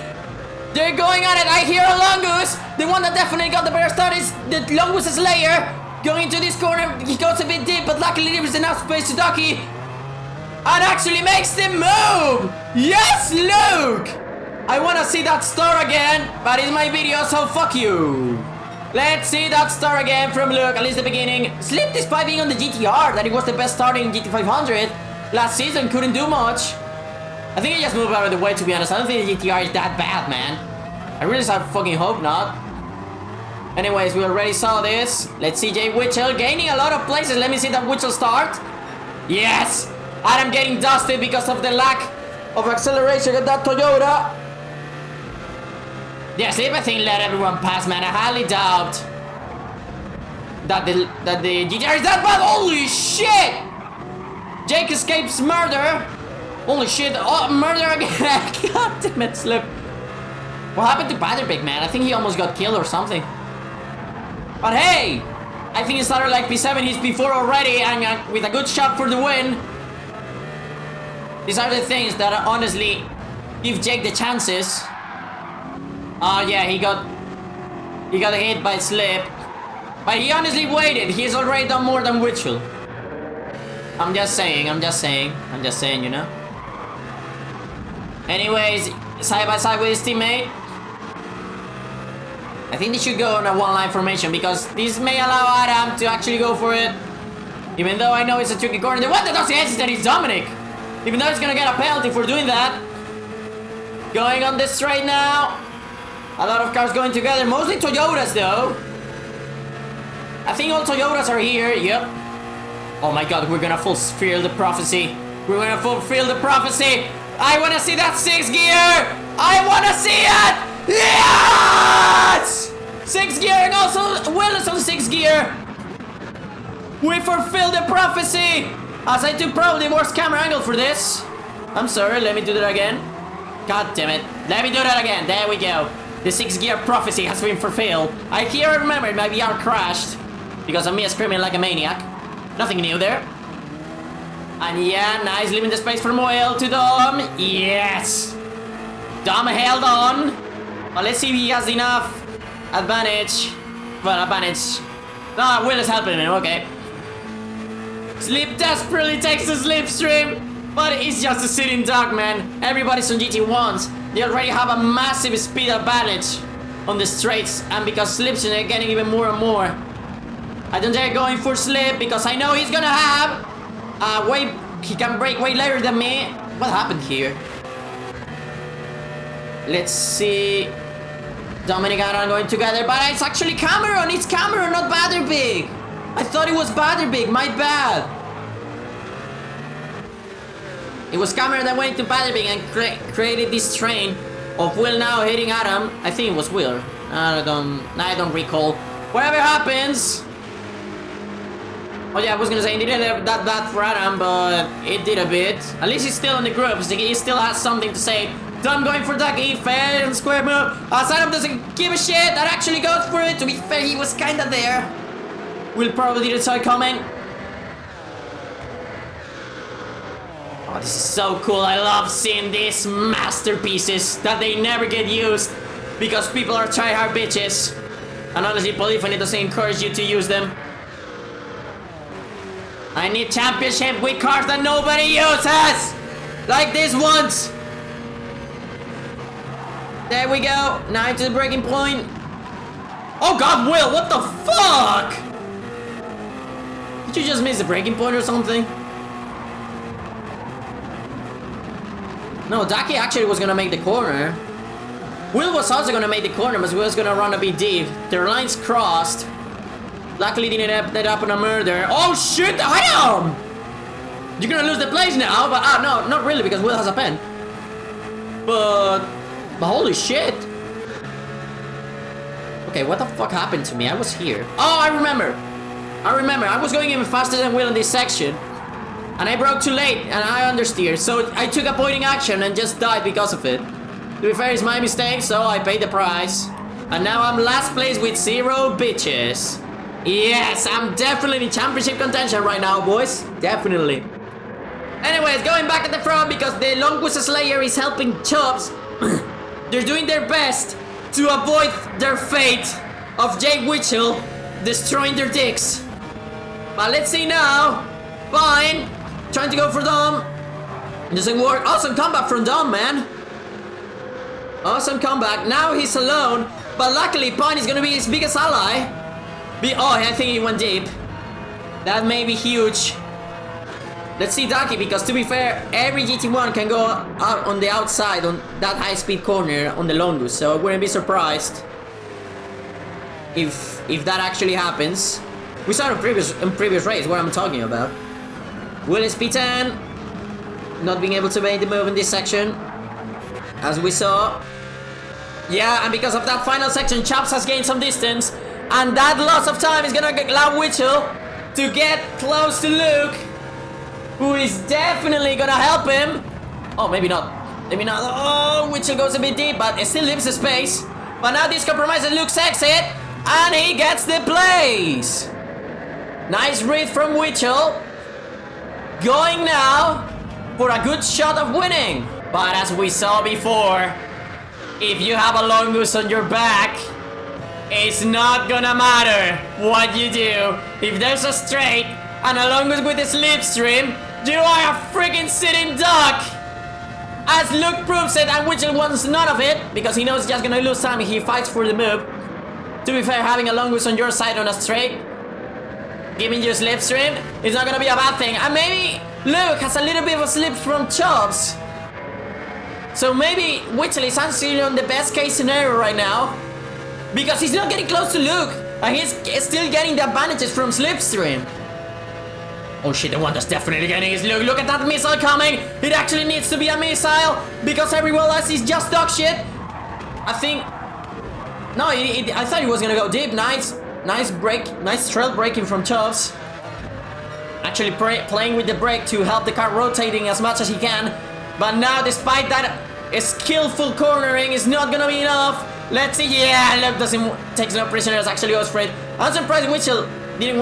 They're going at it. I hear a Longus. The one that definitely got the bear stand is the Longus Slayer. Going into this corner. He goes a bit deep, but luckily leaves enough space to Ducky. And actually makes the move. Yes, Luke. I want to see that star again, but it's my video, so fuck you. Let's see that star again from Luke, at least the beginning. Slipped despite being on the GTR, that it was the best starter in GT500. Last season, couldn't do much. I think he just moved out of the way, to be honest. I don't think the GTR is that bad, man. I really fucking hope not. Anyways, we already saw this. Let's see Jay Witchell gaining a lot of places. Let me see that Witchell start. Yes! And I'm getting dusted because of the lack of acceleration of that Toyota. Yeah, sleeper thing let everyone pass, man. I highly doubt that the GTR is that bad. Holy shit! Jake escapes murder. Holy shit! Oh, murder again! God damn it, slip. What happened to Baderbeck, man? I think he almost got killed or something. But hey, I think he started like P7. He's P4 already, and with a good shot for the win. These are the things that honestly give Jake the chances. Oh yeah, he got hit by slip. But he honestly waited. He's already done more than Witchell. I'm just saying, you know. Anyways, side by side with his teammate. I think they should go on a one-line formation because this may allow Adam to actually go for it. Even though I know it's a tricky corner. The one that doesn't hesitate is Dominic. Even though he's gonna get a penalty for doing that. Going on the straight now. A lot of cars going together. Mostly Toyotas though. I think all Toyotas are here. Yep. Oh my god, we're gonna fulfill the prophecy. We're gonna fulfill the prophecy. I wanna see that 6th gear. I wanna see it. Yes! 6th gear, and also Will is on 6th gear. We fulfilled the prophecy. As I took probably the worst camera angle for this. I'm sorry, let me do that again. God damn it. Let me do that again. There we go. The 6th gear prophecy has been fulfilled. I remembered my VR crashed because of me screaming like a maniac. Nothing new there. And yeah, nice leaving the space from Will to Dom. Yes. Dom held on. But let's see if he has enough advantage. Well, advantage. No, Will is helping him, okay. Slip desperately takes the slipstream. But it's just a sitting duck, man. Everybody's on GT1s. They already have a massive speed advantage on the straights, and because slipstream are getting even more and more. I don't dare going for slip because I know he's gonna have he can brake way later than me. What happened here? Let's see. Dominic and I are going together, but it's actually Cameron. It's Cameron, not Batterbig. I thought it was Batterbig. My bad. It was Cameron that went to Batterbig and created this train of Will now hitting Adam. I think it was Will. I don't recall. Whatever happens. Oh yeah, I was gonna say it didn't that bad for Adam, but it did a bit. At least he's still in the group, so he still has something to say. Dom going for Ducky, fair and square move. Adam doesn't give a shit, that actually goes for it. To be fair, he was kinda there. Will probably didn't saw it coming. Oh, this is so cool. I love seeing these masterpieces that they never get used because people are tryhard bitches. And honestly, polyphony doesn't encourage you to use them. I need championship with cars that nobody uses! Like this ones! There we go. Now to the breaking point. Oh god, Will, what the fuck? Did you just miss the breaking point or something? No, Ducky actually was gonna make the corner. Will was also gonna make the corner, but Will's gonna run a bit deep. Their lines crossed. Luckily didn't end up on a murder. Oh shit, Adam! You're gonna lose the place now, but no, not really because Will has a pen. But holy shit. Okay, what the fuck happened to me? I was here. Oh, I remember. I was going even faster than Will in this section. And I broke too late and I understeered. So I took avoiding action and just died because of it. To be fair, it's my mistake, so I paid the price. And now I'm last place with 0 bitches. Yes, I'm definitely in championship contention right now, boys. Definitely. Anyways, going back at the front because the Longwood Slayer is helping Chubbs. They're doing their best to avoid their fate of Jake Witchell destroying their dicks. But let's see now. Fine. Trying to go for Dom. It doesn't work. Awesome comeback from Dom, man. Awesome comeback. Now he's alone. But luckily, Pine is going to be his biggest ally. Oh, I think he went deep. That may be huge. Let's see Ducky, because to be fair, every GT1 can go out on the outside on that high-speed corner on the Longus, so I wouldn't be surprised if that actually happens. We saw in previous race what I'm talking about. Will is P10, not being able to make the move in this section, as we saw. Yeah, and because of that final section, Chaps has gained some distance, and that loss of time is gonna allow Witchell to get close to Luke, who is definitely gonna help him. Oh, maybe not. Maybe not. Oh, Witchell goes a bit deep, but it still leaves the space. But now this compromises Luke's exit, and he gets the place. Nice read from Witchell. Going now for a good shot of winning. But as we saw before, if you have a Longus on your back, it's not gonna matter what you do. If there's a straight and a Longus with a slipstream, you are a freaking sitting duck! As Luke proves it, and Witchell wants none of it, because he knows he's just gonna lose time if he fights for the move. To be fair, having a Longus on your side on a straight, giving you a slipstream, is not gonna be a bad thing. And maybe Luke has a little bit of a slip from Chubbs. So maybe Witchell is actually on the best case scenario right now, because he's not getting close to Luke, and he's still getting the advantages from slipstream. Oh shit, the one that's definitely getting is Luke. Look at that missile coming. It actually needs to be a missile because everyone else is just dog shit. I think... No, I thought he was gonna go deep. Nice break. Nice trail braking from Chubbs. Actually playing with the brake to help the car rotating as much as he can. But now, despite that skillful cornering, is not gonna be enough. Let's see. Yeah, Luke takes no prisoners. Actually goes for it. I'm surprised Witchell didn't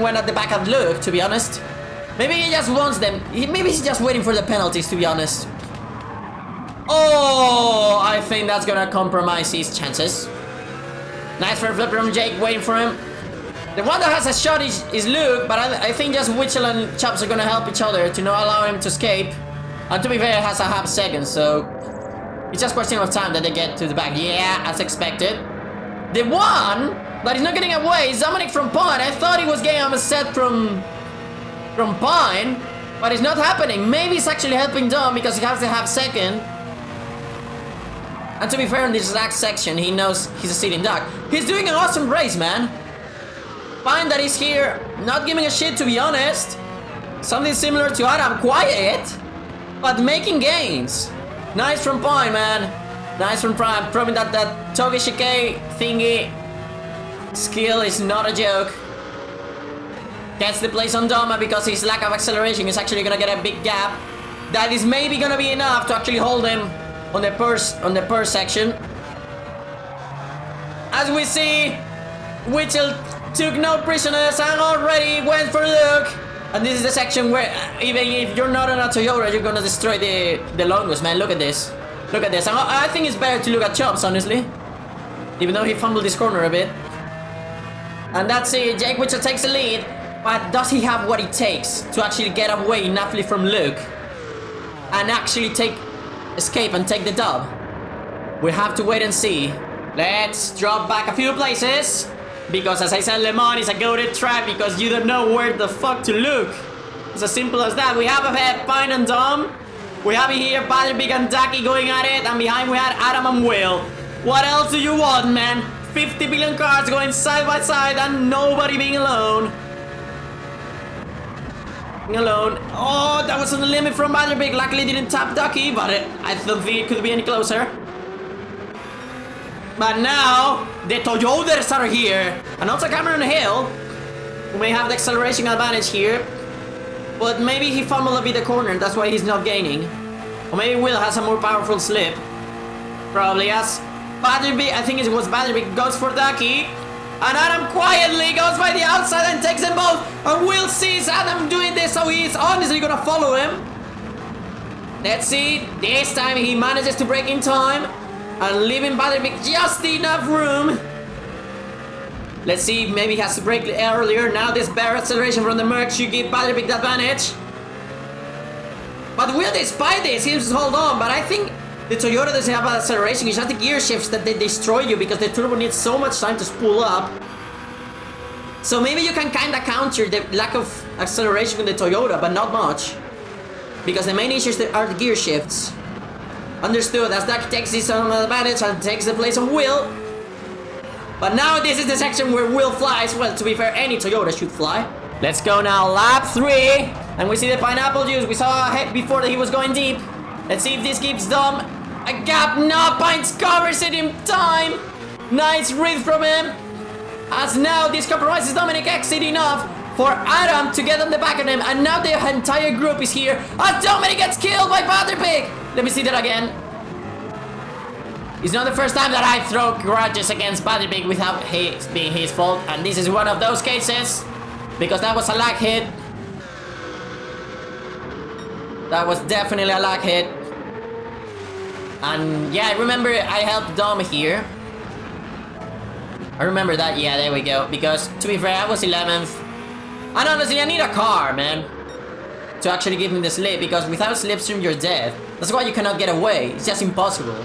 went at the back of Luke, to be honest. Maybe he just wants them. Maybe he's just waiting for the penalties, to be honest. Oh, I think that's gonna compromise his chances. Nice fair flip from Jake, waiting for him. The one that has a shot is Luke, but I think just Witchell and Chops are gonna help each other to not allow him to escape. And to be fair, it has a half second, so it's just a question of time that they get to the back. Yeah, as expected. The one that is not getting away is Dominic from Pine. I thought he was getting a set from Pine, but it's not happening. Maybe it's actually helping Dom because he has the half second. And to be fair, in this last section, he knows he's a sitting duck. He's doing an awesome race, man. Pine that is here, not giving a shit, to be honest. Something similar to Adam, quiet, but making gains. Nice from Pine, man. Nice from Prime, proving that that Toge Shike thingy skill is not a joke. Gets the place on Doma because his lack of acceleration is actually gonna get a big gap. That is maybe gonna be enough to actually hold him on the purse section. As we see, Witchell took no prisoners and already went for Luke. And this is the section where even if you're not on a Toyota, you're gonna destroy the longest, man. Look at this. Look at this. And I think it's better to look at Chops, honestly. Even though he fumbled this corner a bit. And that's it. Jake Witchell takes the lead. But does he have what it takes to actually get away enoughly from Luke? And actually escape and take the dub? We have to wait and see. Let's drop back a few places. Because as I said, Le Mans is a goated track because you don't know where the fuck to look. It's as simple as that. We have ahead Pine and Dom. We have here Big and Ducky going at it. And behind we had Adam and Will. What else do you want, man? 50 billion cars going side by side and nobody being alone. Oh, that was on the limit from Big. Luckily didn't tap Ducky, but I don't think it could be any closer. But now, the Toyotas are here. And also Cameron Hill, who may have the acceleration advantage here. But maybe he fumbled a bit the corner, that's why he's not gaining. Or maybe Will has a more powerful slip. Probably as Big, I think it was Big, goes for Ducky. And Adam quietly goes by the outside and takes them both. And Will sees Adam doing this, so he's honestly gonna follow him. Let's see, this time he manages to break in time. And leaving Big just enough room. Let's see, maybe he has to brake earlier. Now this better acceleration from the Merc should give Big the advantage. But Will, despite this, he just hold on. But I think the Toyota doesn't have acceleration. It's just the gear shifts that they destroy you because the turbo needs so much time to spool up. So maybe you can kind of counter the lack of acceleration with the Toyota, but not much. Because the main issues are the gear shifts. Understood, as Ducky takes this advantage and takes the place of Will. But now this is the section where Will flies. Well, to be fair, any Toyota should fly. Let's go now, lap 3. And we see the pineapple juice. We saw ahead before that he was going deep. Let's see if this keeps Dom a gap. No, Pines covers it in time. Nice read from him. As now this compromises Dominic exit enough for Adam to get on the back of him. And now the entire group is here. As Dominic gets killed by Pig. Let me see that again. It's not the first time that I throw grudges against Big without it being his fault. And this is one of those cases. Because that was a lag hit. That was definitely a lag hit. And yeah, I remember I helped Dom here. I remember that, yeah, there we go. Because to be fair, I was 11th. And honestly, I need a car, man. To actually give me the slip, because without slipstream you're dead. That's why you cannot get away. It's just impossible.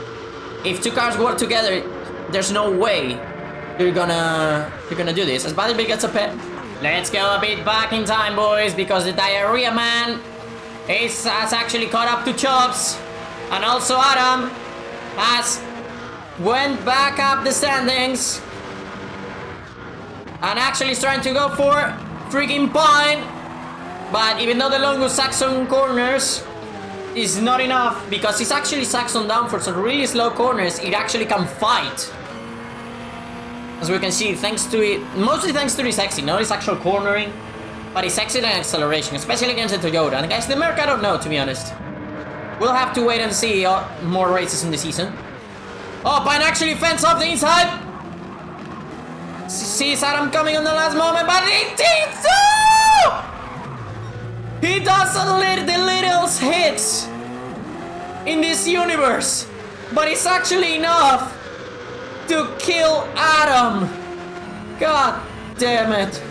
If two cars work together, there's no way you're gonna do this. As Big gets a pet. Let's go a bit back in time, boys, because the diarrhea man has actually caught up to Chops. And also Adam has went back up the standings. And actually is trying to go for freaking Pine. But even though the longest Saxon corners is not enough, because it's actually Saxon down for some really slow corners, it actually can fight. As we can see, thanks to it, mostly thanks to his exit, not his actual cornering, but his exit and acceleration, especially against the Toyota. And against the Merc, I don't know, to be honest. We'll have to wait and see more races in the season. Oh, Pine actually fends off the inside. Sees Adam coming on the last moment, but he did so! He does the littlest hits in this universe, but it's actually enough to kill Adam. God damn it.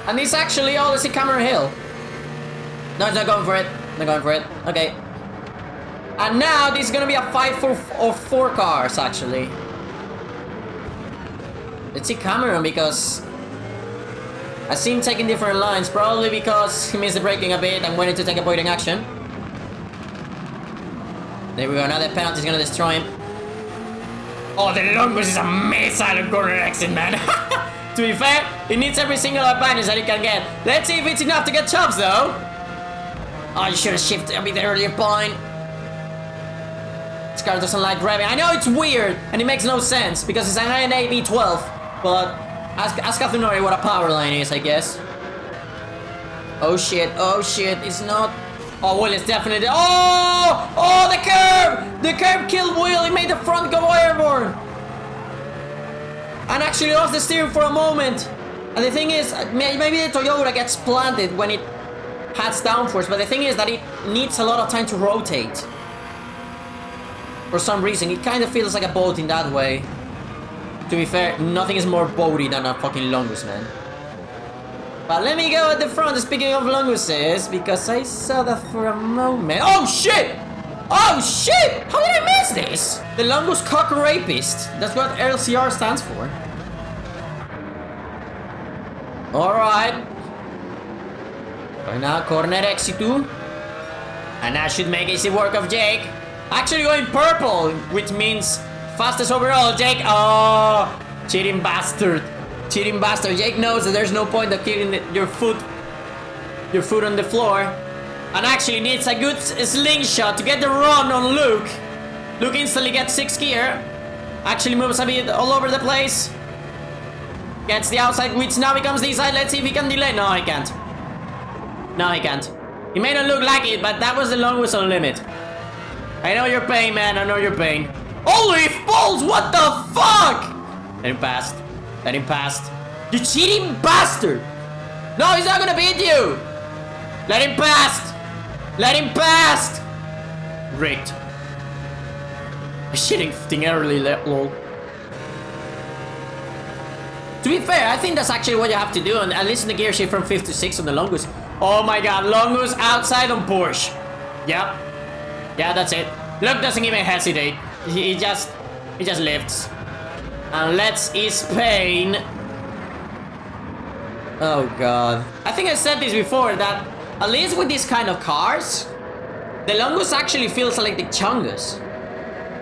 And it's actually all the Sycamore Hill. No, it's not going for it. Not going for it. Okay. And now this is gonna be a fight for four cars, actually. Let's see Cameron, because I see him taking different lines, probably because he missed the braking a bit and wanted to take avoiding action. There we go, now the penalty is gonna destroy him. Oh, the Longus is a missile on corner exit, man. To be fair, it needs every single advantage that it can get. Let's see if it's enough to get chops, though. Oh, you should have shifted a bit earlier, Pine. This car doesn't like revving. I know it's weird, and it makes no sense, because it's an NA V12, but ask Katsunori what a power line is, I guess. Oh shit, it's not... Oh, Will is definitely... Oh, the curb! The curb killed Will, it made the front go airborne! And actually lost the steering for a moment. And the thing is, maybe the Toyota gets planted when it has downforce, but the thing is that it needs a lot of time to rotate. For some reason, it kind of feels like a boat in that way. To be fair, nothing is more boaty than a fucking Longus, man. But let me go at the front, speaking of Longuses, because I saw that for a moment. Oh shit! Oh shit! How did I miss this? The Longus Cock Rapist. That's what LCR stands for. Alright. Right now, corner exit 2. And that should make easy work of Jake. Actually going purple, which means fastest overall. Jake, oh, cheating bastard. Cheating bastard. Jake knows that there's no point of keeping your foot on the floor. And actually needs a good slingshot to get the run on Luke. Luke instantly gets 6th gear. Actually moves a bit all over the place. Gets the outside, which now becomes the inside. Let's see if he can delay. No, he can't. No, he can't. He may not look like it, but that was the long whistle limit. I know your pain, man. I know your pain. Holy balls! What the fuck? Let him pass. Let him pass. You cheating bastard! No, he's not gonna beat you! Let him pass! Let him pass! Rigged. A shitting thing early, lol. To be fair, I think that's actually what you have to do, and at least in the gear shift from 5th to 6th on the Longus. Oh my god, Longus outside on Porsche. Yep. Yeah, that's it. Luke doesn't even hesitate. He just lifts. And let's ease pain. Oh god. I think I said this before, that at least with these kind of cars, the Longus actually feels like the Chungus.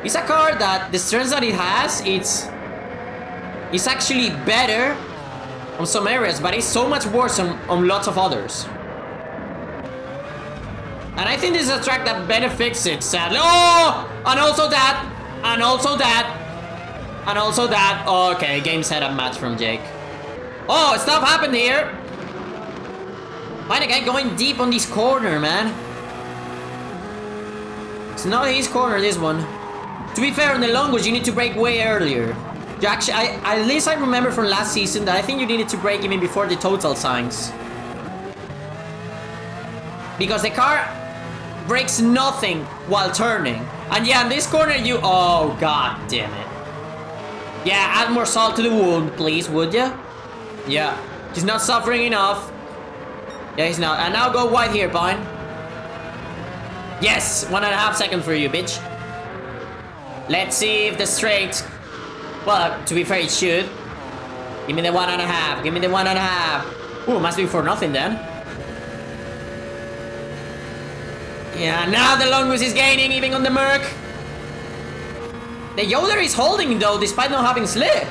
It's a car that the strengths that it has, it's actually better on some areas, but it's so much worse on lots of others. And I think this is a track that benefits it, sadly. Oh! And also that. And also that. And also that. Oh, okay, game setup match from Jake. Oh, stuff happened here. Find a guy going deep on this corner, man. It's not his corner, this one. To be fair, on the Longus, you need to brake way earlier. You actually, at least I remember from last season that I think you needed to brake even before the total signs. Because the car brakes nothing while turning. And yeah, in this corner you... Oh, god damn it. Yeah, add more salt to the wound, please, would ya? Yeah. He's not suffering enough. Yeah, he's not. And now go wide here, Pine. Yes! 1.5 seconds for you, bitch. Let's see if the straight... Well, to be fair, it should. Give me the 1.5. Give me the 1.5. Ooh, must be for nothing then. Yeah, now the Longus is gaining even on the Merc. The Yoder is holding though, despite not having slip.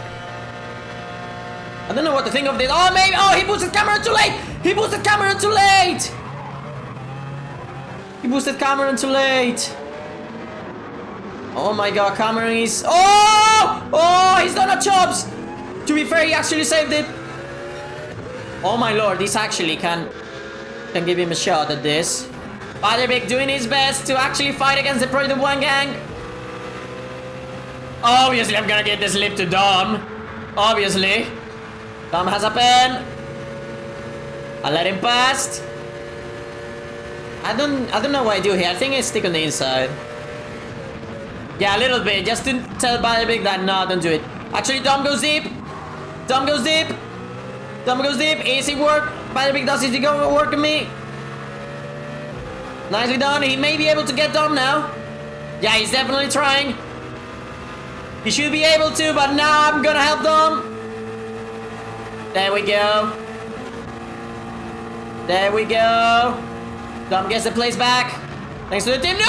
I don't know what to think of this. Oh, maybe. Oh, he boosted Cameron too late. He boosted Cameron too late. He boosted Cameron too late. Oh my god, Cameron is... Oh! Oh, he's done a chops. To be fair, he actually saved it. Oh my lord, this actually can give him a shot at this. Big doing his best to actually fight against the Project 1 gang. Obviously, I'm gonna get the slip to Dom. Obviously. Dom has a pen. I'll let him pass. I don't know what I do here. I think I stick on the inside. Yeah, a little bit. Just to tell Big that no, don't do it. Actually, Dom goes deep. Tom goes deep. Tom goes deep. Easy work. Butterbeak does easy work on me. Nicely done. He may be able to get Tom now. Yeah, he's definitely trying. He should be able to, but now I'm gonna help Tom. There we go. There we go. Tom gets the place back. Thanks to the team. No!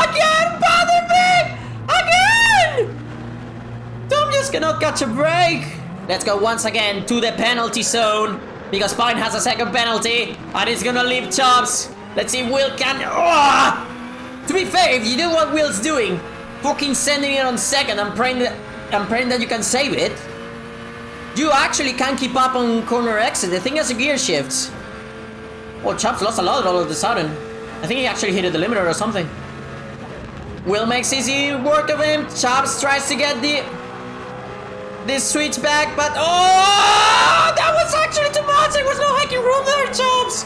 Again, Butterbeak! Again! Tom just cannot catch a break. Let's go once again to the penalty zone. Because Pine has a second penalty. And it's gonna leave Chops. Let's see if Will can... Oh! To be fair, if you do what Will's doing, fucking sending it on second and praying that you can save it, you actually can keep up on corner exit. The thing has a gear shifts. Oh, Chops lost a lot all of a sudden. I think he actually hit the limiter or something. Will makes easy work of him. Chops tries to get this switch back, but oh, that was actually too much. There was no hiking room there, Chops.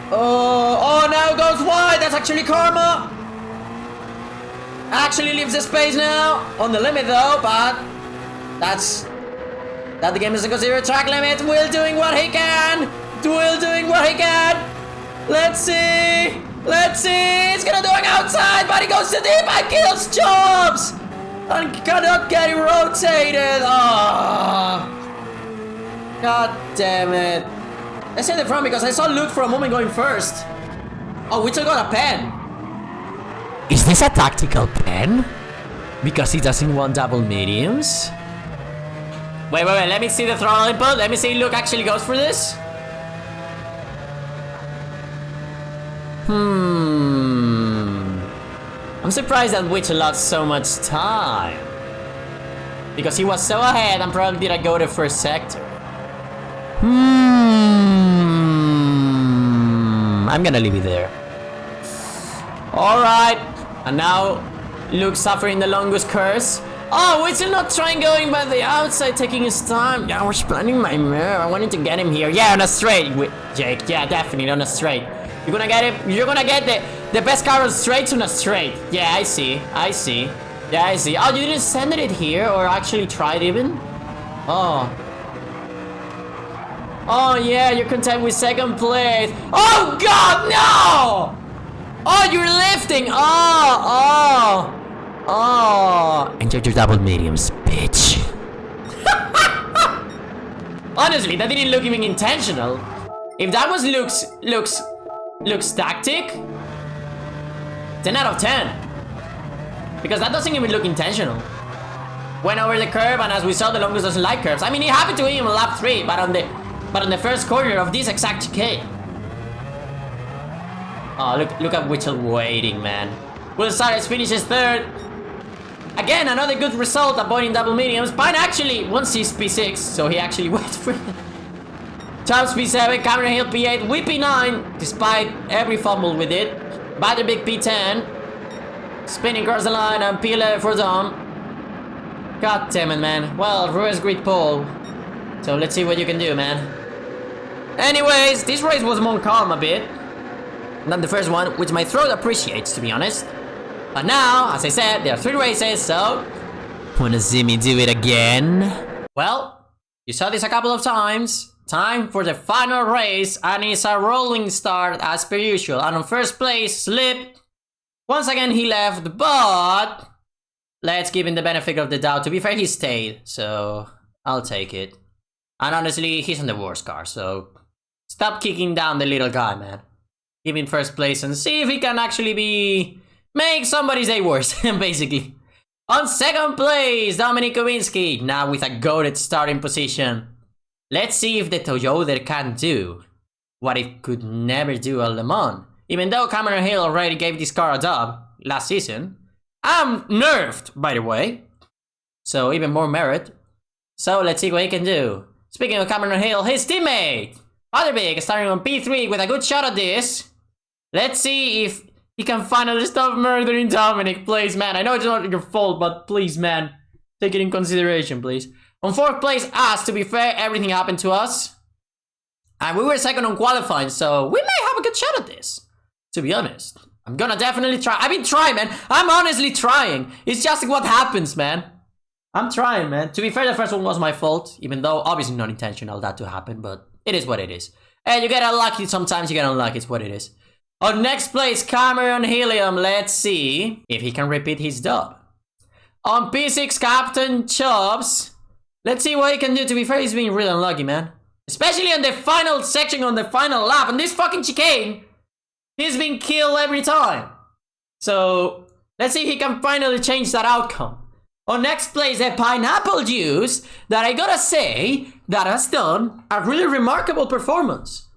Oh, now it goes wide. That's actually karma. Actually leaves the space now. On the limit though, but that the game doesn't consider a track limit. Will doing what he can. Will doing what he can. Let's see. Let's see. It's gonna do it outside, but he goes to deep and kills Chops. And cannot get it rotated. Oh. God damn it. Let's hit the front because I saw Luke for a moment going first. Oh, we took out a pen. Is this a tactical pen? Because he doesn't want double mediums? Wait, let me see the throttle input. Let me see Luke actually goes for this. I'm surprised that Witch lost so much time. Because he was so ahead and probably didn't go to first sector. I'm gonna leave it there. Alright. And now Luke's suffering the longest curse. Oh, we're still not trying going by the outside, taking his time. Yeah, we're planning my move. I wanted to get him here. Yeah, on a straight, Jake. Yeah, definitely on a straight. You're gonna get him. You're gonna get the best car on straights on a straight. Yeah, I see. I see. Yeah, I see. Oh, you didn't send it here or actually tried even? Oh. Oh yeah, you're content with second place. Oh God, no! Oh, you're lifting. Oh. Enjoy your double mediums, bitch. Honestly, that didn't look even intentional. If that was Luke's tactic, 10 out of 10. Because that doesn't even look intentional. Went over the curb, and as we saw, the longest doesn't like curves. I mean, it happened to him on lap 3, but on the first corner of this exact chicane. Oh, look at Witchell waiting, man. Will Cyrus finishes third. Again, another good result, avoiding double mediums. Pine actually wants his P6, so he actually went for it. Chops P7, Cameron Hill P8, we P9, despite every fumble we did. Butterbeak P10. Spinning across the line and P11 for Dom. God damn it, man. Well, Ruiz grid pole. So let's see what you can do, man. Anyways, this race was more calm a bit than the first one, which my throat appreciates, to be honest. But now, as I said, there are 3 races, so... Wanna see me do it again? Well, you saw this a couple of times. Time for the final race, and it's a rolling start as per usual. And on first place, Slip. Once again, he left, but... Let's give him the benefit of the doubt. To be fair, he stayed, so I'll take it. And honestly, he's on the worst car, so... Stop kicking down the little guy, man. Give him first place and see if he can actually make somebody's day worse, basically. On second place, Dominic Kowinski, now with a goated starting position. Let's see if the Toyota can do what it could never do at Le Mans. Even though Cameron Hill already gave this car a dub last season. I'm nerfed, by the way. So even more merit. So let's see what he can do. Speaking of Cameron Hill, his teammate, Butterbeak, starting on P3 with a good shot at this. Let's see if he can finally stop murdering Dominic, please, man. I know it's not your fault, but please, man. Take it in consideration, please. On 4th place, us, to be fair, everything happened to us. And we were second on qualifying, so we may have a good shot at this, to be honest. I'm gonna definitely try. I've been trying, man. I'm honestly trying. It's just what happens, man. I'm trying, man. To be fair, the first one was my fault, even though obviously not intentional that to happen, but it is what it is. And you get unlucky sometimes, you get unlucky, it's what it is. On next place, Cameron Helium. Let's see if he can repeat his dub. On P6, Captain Chubbs. Let's see what he can do. To be fair, he's been really unlucky, man. Especially on the final section, on the final lap. On this fucking chicane, he's been killed every time. So, let's see if he can finally change that outcome. On next place, the Pineapple Juice, that I gotta say, that has done a really remarkable performance.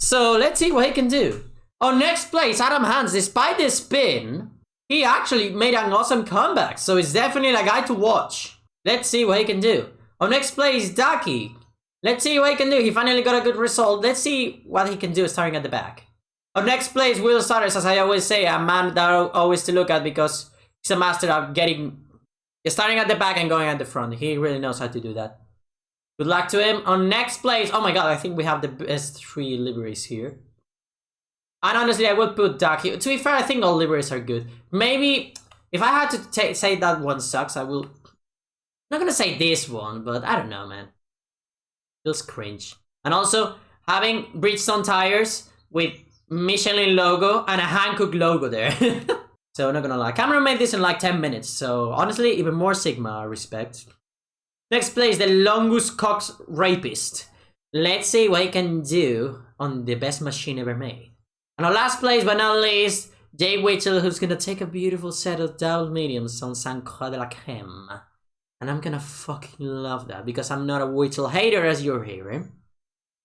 So, let's see what he can do. On next place, Adam Hans, despite the spin, he actually made an awesome comeback. So, it's definitely a guy to watch. Let's see what he can do. On next place, Ducky. Let's see what he can do. He finally got a good result. Let's see what he can do starting at the back. On next place, Will Starters, as I always say, a man that I always to look at because he's a master of starting at the back and going at the front. He really knows how to do that. Good luck to him. On next place, oh my god, I think we have the best 3 liveries here. And honestly, I would put Ducky. To be fair, I think all liveries are good. Maybe, if I had to say that one sucks, I will... I'm not gonna say this one, but I don't know, man. Feels cringe. And also, having Bridgestone tires with Michelin logo and a Hankook logo there. So, not gonna lie. Cameron made this in like 10 minutes. So, honestly, even more Sigma respect. Next place, the Longus Cox Rapist. Let's see what he can do on the best machine ever made. And our last place, but not least, Jay Whittle, who's gonna take a beautiful set of double mediums on Saint Croix de la Creme. And I'm gonna fucking love that, because I'm not a Whittle hater as you're hearing.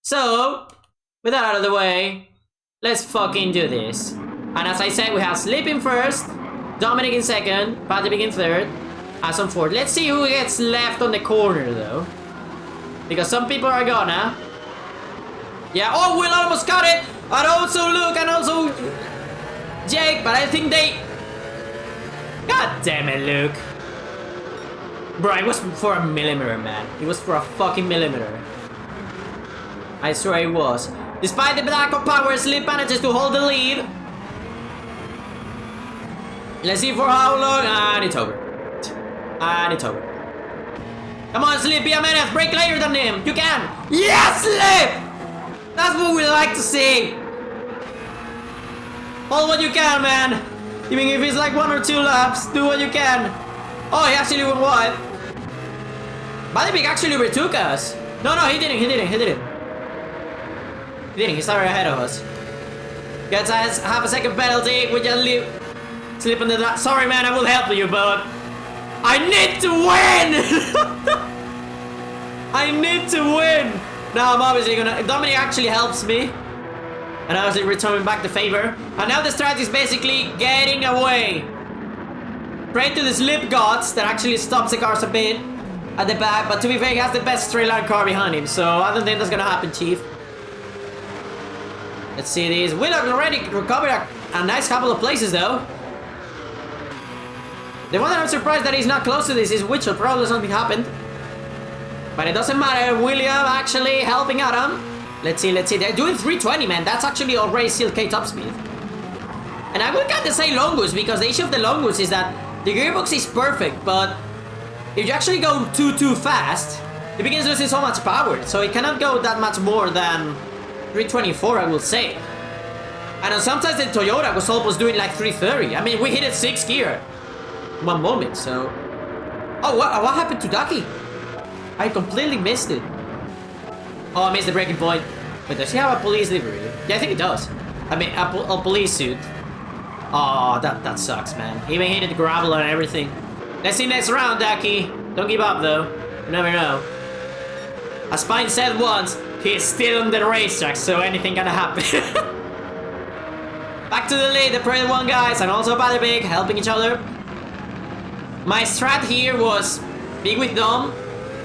So, with that out of the way, let's fucking do this. And as I said, we have Slip in first, Dominic in second, Patrick in third, As on fourth. Let's see who gets left on the corner, though. Because some people are gonna. Yeah, oh, Will almost got it! And also Luke, and also Jake, but I think they... God damn it, Luke. Bro, it was for a millimeter, man. It was for a fucking millimeter. I swear it was. Despite the lack of power, Slip manages to hold the lead. Let's see for how long. And it's over. And it's over. Come on, Slip, be a menace. Break later than him. You can. Yes, Slip! That's what we like to see. Hold what you can, man. Even if it's like 1 or 2 laps, do what you can. Oh, he actually won what? Balibik actually retook us. No, he didn't. He started ahead of us. Gets us half a second penalty. We just leave. Slip on the... Sorry, man, I will help you, but... I need to win! I need to win! Now I'm obviously gonna... Dominic actually helps me. And obviously returning back the favor. And now the strategy is basically getting away. Straight to the Slip gods that actually stops the cars a bit at the back. But to be fair, he has the best straight line car behind him. So I don't think that's gonna happen, Chief. Let's see these. Willock already recovered a nice couple of places, though. The one that I'm surprised that he's not close to this is Witcher. Probably something happened. But it doesn't matter. William actually helping Adam. Let's see. They're doing 320, man. That's actually already still K top speed. And I would kind of say Longus, because the issue of the Longus is that the gearbox is perfect, but if you actually go too fast, it begins losing so much power. So it cannot go that much more than 324, I will say. And sometimes the Toyota was almost doing like 330. I mean, we hit it 6th gear. One moment, so... Oh, what happened to Ducky? I completely missed it. Oh, I missed the breaking point. Wait, does he have a police livery? Yeah, I think it does. I mean, a police suit. Oh, that sucks, man. He even hit the gravel and everything. Let's see next round, Ducky. Don't give up, though. You never know. As Pine said once, he's still on the racetrack, so anything can happen. Back to the lead, the Parade 1 guys, and also Balibik helping each other. My strat here was be with Dom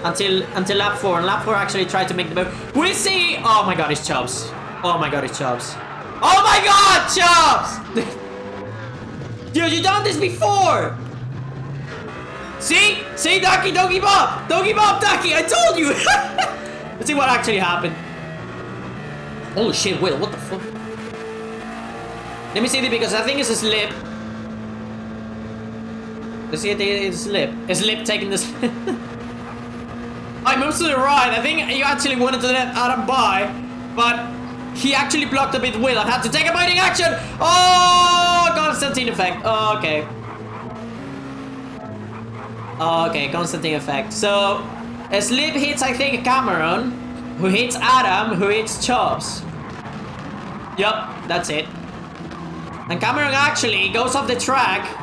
until lap 4, and lap 4 actually tried to make the move. We see! Oh my god, it's Chubbs. Oh my god, it's Chubbs. Oh my god, Chubbs! Dude, you done this before! See? See, Ducky, don't give up! Don't give up, Ducky! I told you! Let's see what actually happened. Holy shit, Will, what the fuck? Let me see it because I think it's a slip. Let's see it, it's a slip. A slip taking this. I moved to the right. I think you actually wanted to let Adam by, but he actually blocked a bit Will and had to take a biting action. Oh, Constantine effect. Oh, okay. Okay, Constantine effect. So, a slip hits, I think, Cameron, who hits Adam, who hits Chops. Yup, that's it. And Cameron actually goes off the track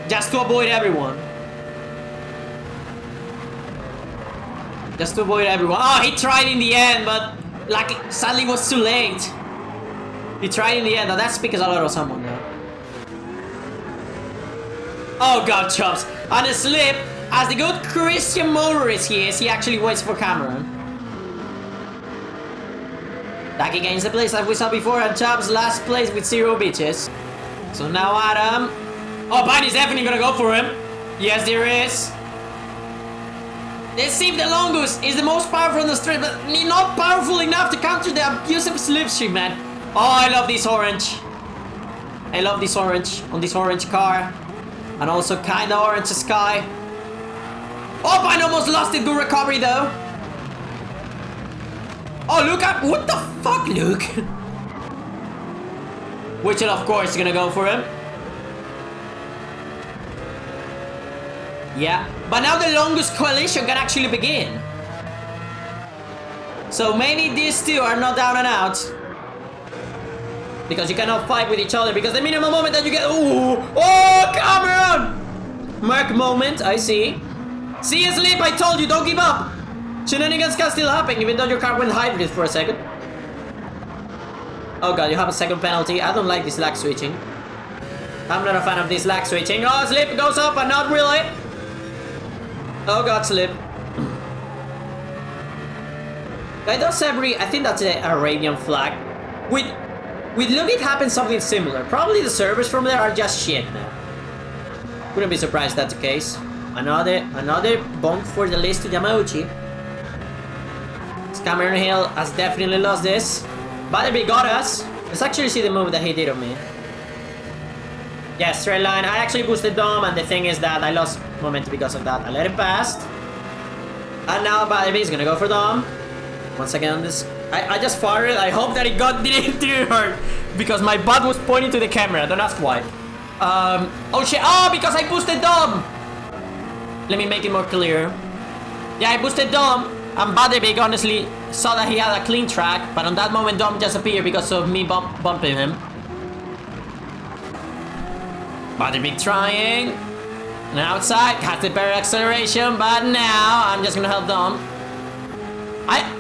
just to avoid everyone. Just to avoid everyone. Oh, he tried in the end, but like sadly it was too late. He tried in the end. Now that speaks a lot of someone now. Oh god, Chops. On a slip, as the good Christian motorist he is, he actually waits for Cameron. Back against the place that we saw before, and Chops last place with 0 bitches. So now Adam. Oh, Bunny's definitely gonna go for him. Yes, there is. Let's see if the Longus is the most powerful on the street, but not powerful enough to counter the abusive slipstream, man. Oh, I love this orange. I love this orange on this orange car. And also kinda orange sky. Oh, Bunny almost lost it. Good recovery, though. Oh, look at... What the fuck, Luke? Which, of course, is gonna go for him. Yeah, but now the longest coalition can actually begin. So maybe these two are not down and out. Because you cannot fight with each other, because the minimum moment that you get... Ooh! Oh, Cameron! Mark moment, I see. See you sleep, I told you, don't give up. Shenanigans can still happen, even though your car went hybrid for a second. Oh god, you have a second penalty. I don't like this lag switching. I'm not a fan of this lag switching. Oh, slip goes up, but not really. Oh god, slip. I think that's an Arabian flag. With Luke it happened something similar. Probably the servers from there are just shit now. Wouldn't be surprised if that's the case. Another bonk for the list to Yamauchi. Cameron Hill has definitely lost this. Butterby got us. Let's actually see the move that he did on me. Yeah, straight line. I actually boosted Dom, and the thing is that I lost momentum because of that. I let him pass. And now Butterby is gonna go for Dom. Once again, this... I just farted. I hope that it didn't hurt. Because my butt was pointing to the camera. Don't ask why. Oh shit. Oh, because I boosted Dom. Let me make it more clear. Yeah, I boosted Dom. And Butterby honestly saw that he had a clean track. But on that moment, Dom just appeared because of me bumping him. Butterby trying. And outside. Has the better acceleration. But now, I'm just gonna help Dom.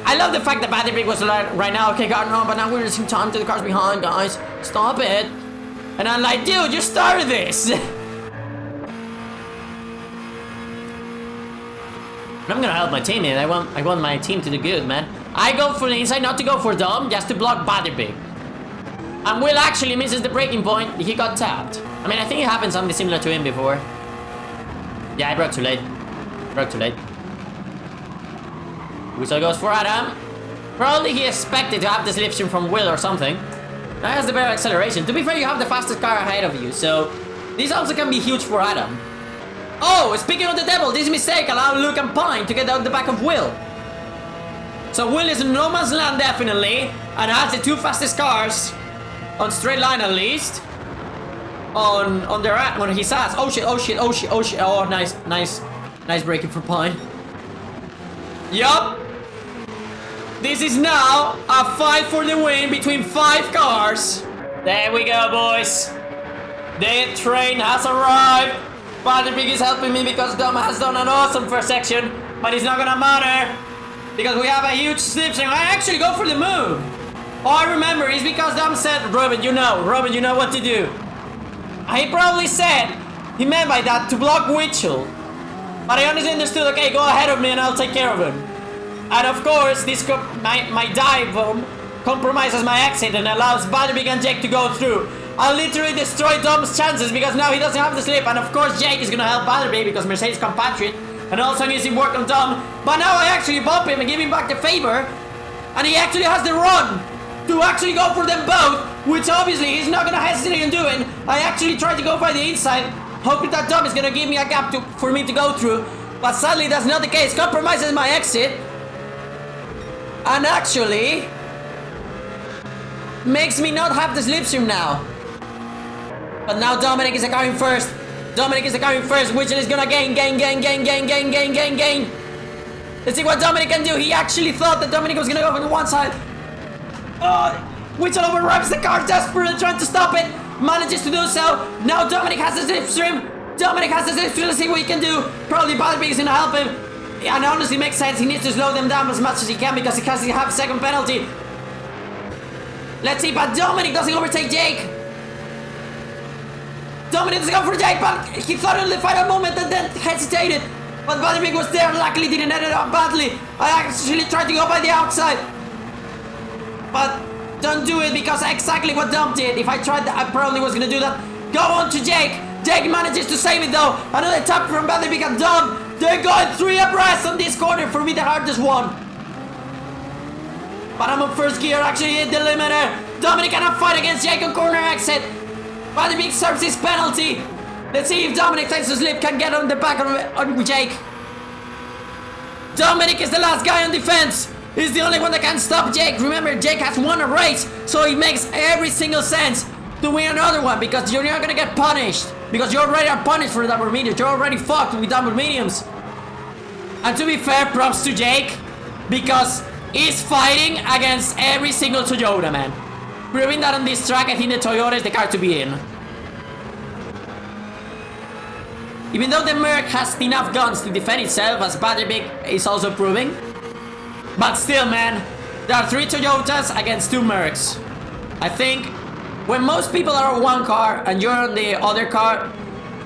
I love the fact that Butterby was like, right now, okay, God, no, but now we're losing time to the cars behind, guys. Stop it. And I'm like, dude, you started this. I'm gonna help my team in. I want my team to do good, man. I go for the inside, not to go for Dom, just to block Butterby. And Will actually misses the breaking point. He got tapped. I mean, I think it happened something similar to him before. Yeah, I broke too late. Whistle goes for Adam. Probably he expected to have the slipstream from Will or something. That has the better acceleration. To be fair, you have the fastest car ahead of you, so this also can be huge for Adam. Oh, speaking of the devil, this mistake allowed Luke and Pine to get out the back of Will. So Will is in no man's land definitely, and has the two fastest cars on straight line at least. On his ass. Oh shit. Oh, nice braking for Pine. Yup. This is now a fight for the win between 5 cars. There we go, boys. The train has arrived. Butterby is helping me because Dom has done an awesome first section, but it's not gonna matter because we have a huge slipstream. I actually go for the move. Oh, I remember. It's because Dom said, Robin, you know what to do. He probably said he meant by that to block Witchell. But I honestly understood, okay, go ahead of me and I'll take care of him. And of course, this my dive compromises my exit and allows Butterby and Jake to go through. I literally destroyed Dom's chances because now he doesn't have the slip. And of course, Jake is gonna help Butterby because Mercedes compatriot. And also needs to work on Dom. But now I actually bump him and give him back the favor. And he actually has the run to actually go for them both. which obviously he's not gonna hesitate on doing. I actually tried to go by the inside, hoping that Dom is gonna give me a gap for me to go through, but sadly that's not the case. Compromises my exit, and actually makes me not have the slipstream now. But now Dominic is going first. Which is gonna gain. Let's see what Dominic can do. He actually thought that Dominic was gonna go on one side. Oh, Witzel overrides the car, desperately trying to stop it. Manages to do so. Now Dominic has the slipstream. Let's see what he can do. Probably Butterbeak is gonna help him. And honestly, makes sense. He needs to slow them down as much as he can because he has to have a second penalty. Let's see, but Dominic doesn't overtake Jake. Dominic doesn't go for Jake, but he thought in the final moment and then hesitated. But Butterbeak was there, luckily didn't end it up badly. I actually tried to go by the outside. But don't do it because exactly what Dom did. If I tried that, I probably was gonna do that. Go on to Jake. Jake manages to save it though. Another tap from Butterbeak and Dom. They're going 3 abreast on this corner, for me the hardest one. But I'm on first gear, actually hit the limiter. Dominic cannot fight against Jake on corner exit. Butterbeak serves his penalty. Let's see if Dominic takes a slip, can get on the back on Jake. Dominic is the last guy on defense. He's the only one that can stop Jake. Remember, Jake has won a race, so it makes every single sense to win another one because you're not gonna get punished. Because you already are punished for double mediums. You're already fucked with double mediums. And to be fair, props to Jake because he's fighting against every single Toyota, man. Proving that on this track, I think the Toyota is the car to be in. Even though the Merc has enough guns to defend itself, as Butterbeak is also proving. But still, man, there are 3 Toyotas against 2 Mercs. I think when most people are on one car and you're on the other car,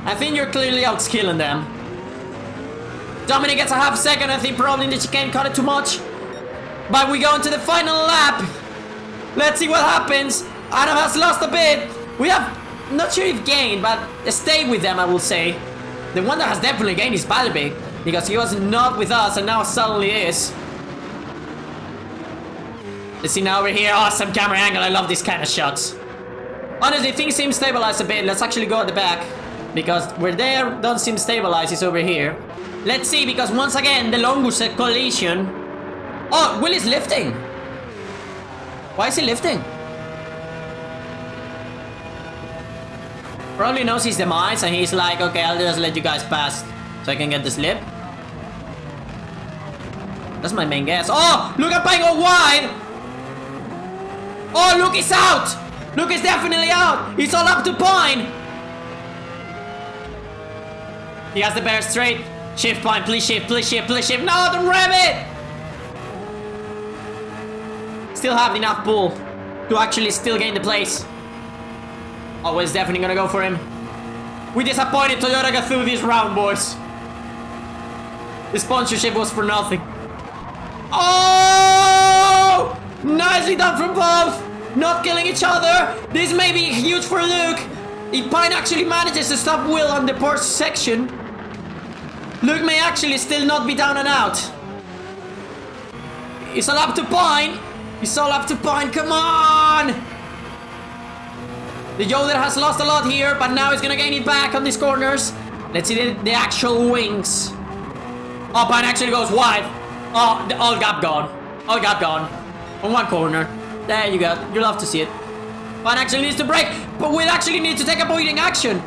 I think you're clearly outskilling them. Dominic gets a half second. I think probably in the chicane cut it too much. But we go into the final lap. Let's see what happens. Adam has lost a bit. We have, not sure if gained, but stayed with them, I will say. The one that has definitely gained is Butterbeak, because he was not with us and now suddenly is. Let's see now over here. Awesome camera angle. I love these kind of shots. Honestly, things seem stabilized a bit. Let's actually go at the back, because where they don't seem stabilized is over here. Let's see, because once again, the Longus collision. Oh, Will is lifting. Why is he lifting? Probably knows his demise and he's like, okay, I'll just let you guys pass so I can get the slip. That's my main guess. Oh, look at Pine go wide. Oh, Luke is out. Luke is definitely out. It's all up to Pine. He has the bear straight. Shift, Pine, please shift, please shift, please shift. No, don't rev it. Still have enough pull to actually still gain the place. Oh, it's definitely gonna go for him. We disappointed Toyota got through this round, boys. The sponsorship was for nothing. Oh! Nicely done from both. Not killing each other. This may be huge for Luke. If Pine actually manages to stop Will on the Porsche section, Luke may actually still not be down and out. It's all up to Pine. It's all up to Pine. Come on! The Yoder has lost a lot here, but now he's gonna gain it back on these corners. Let's see the actual wings. Oh, Pine actually goes wide. Oh, all gap gone. All gap gone. On one corner. There you go. You love to see it. Pine actually needs to brake, but Will actually needs to take avoiding action.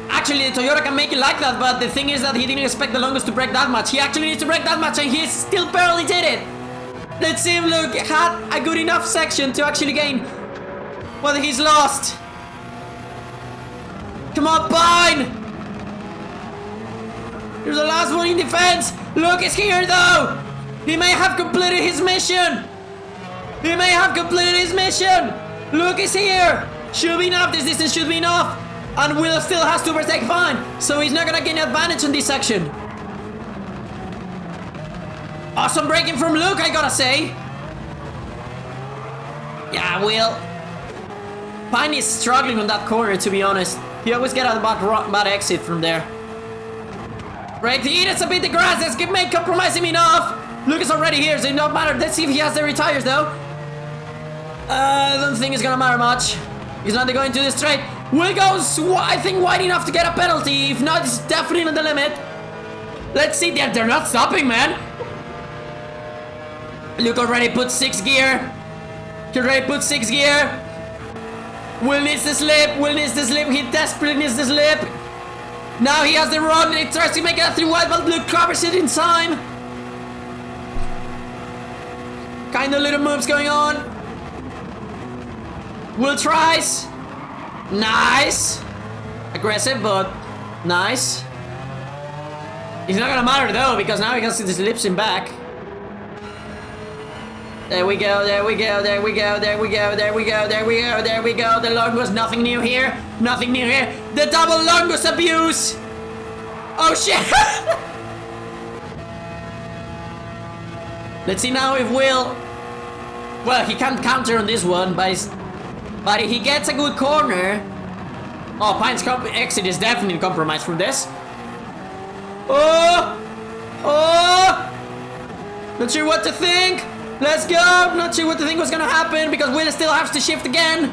Actually, the Toyota can make it like that, but the thing is that he didn't expect the Longus to break that much. He actually needs to break that much, and he still barely did it. Let's see if Luke had a good enough section to actually gain what he's lost. Come on, Pine! Here's the last one in defense. Luke is here, though. He may have completed his mission. He may have completed his mission. Luke is here. Should be enough. This distance should be enough. And Will still has to overtake Pine, so he's not gonna gain advantage on this section. Awesome braking from Luke, I gotta say. Yeah, Will. Pine is struggling on that corner, to be honest. He always gets a bad exit from there. Brake the eat, it's a bit the grass. Let's make compromise him enough. Luke is already here, so it don't matter. Let's see if he has the retires, though. I don't think it's gonna matter much. He's not going to the straight. Will goes, I think, wide enough to get a penalty. If not, it's definitely on the limit. Let's see. They're not stopping, man. Luke already put 6th gear. He already put 6th gear. Will needs the slip. Will needs the slip. He desperately needs the slip. Now he has the run. He tries to make it a 3 wide, but Luke covers it in time. Kind of little moves going on. Will tries. Nice. Aggressive, but nice. It's not gonna matter though, because now he can see the slips him back. There we go, there we go, there we go, there we go, there we go, there we go, there we go. The longus, nothing new here. Nothing new here. The double longus abuse. Oh shit. Let's see now if Will... Well, he can't counter on this one, but he gets a good corner. Oh, Pine's exit is definitely compromised from this. Oh! Oh! Not sure what to think. Let's go! Not sure what to think was gonna happen because Will still has to shift again.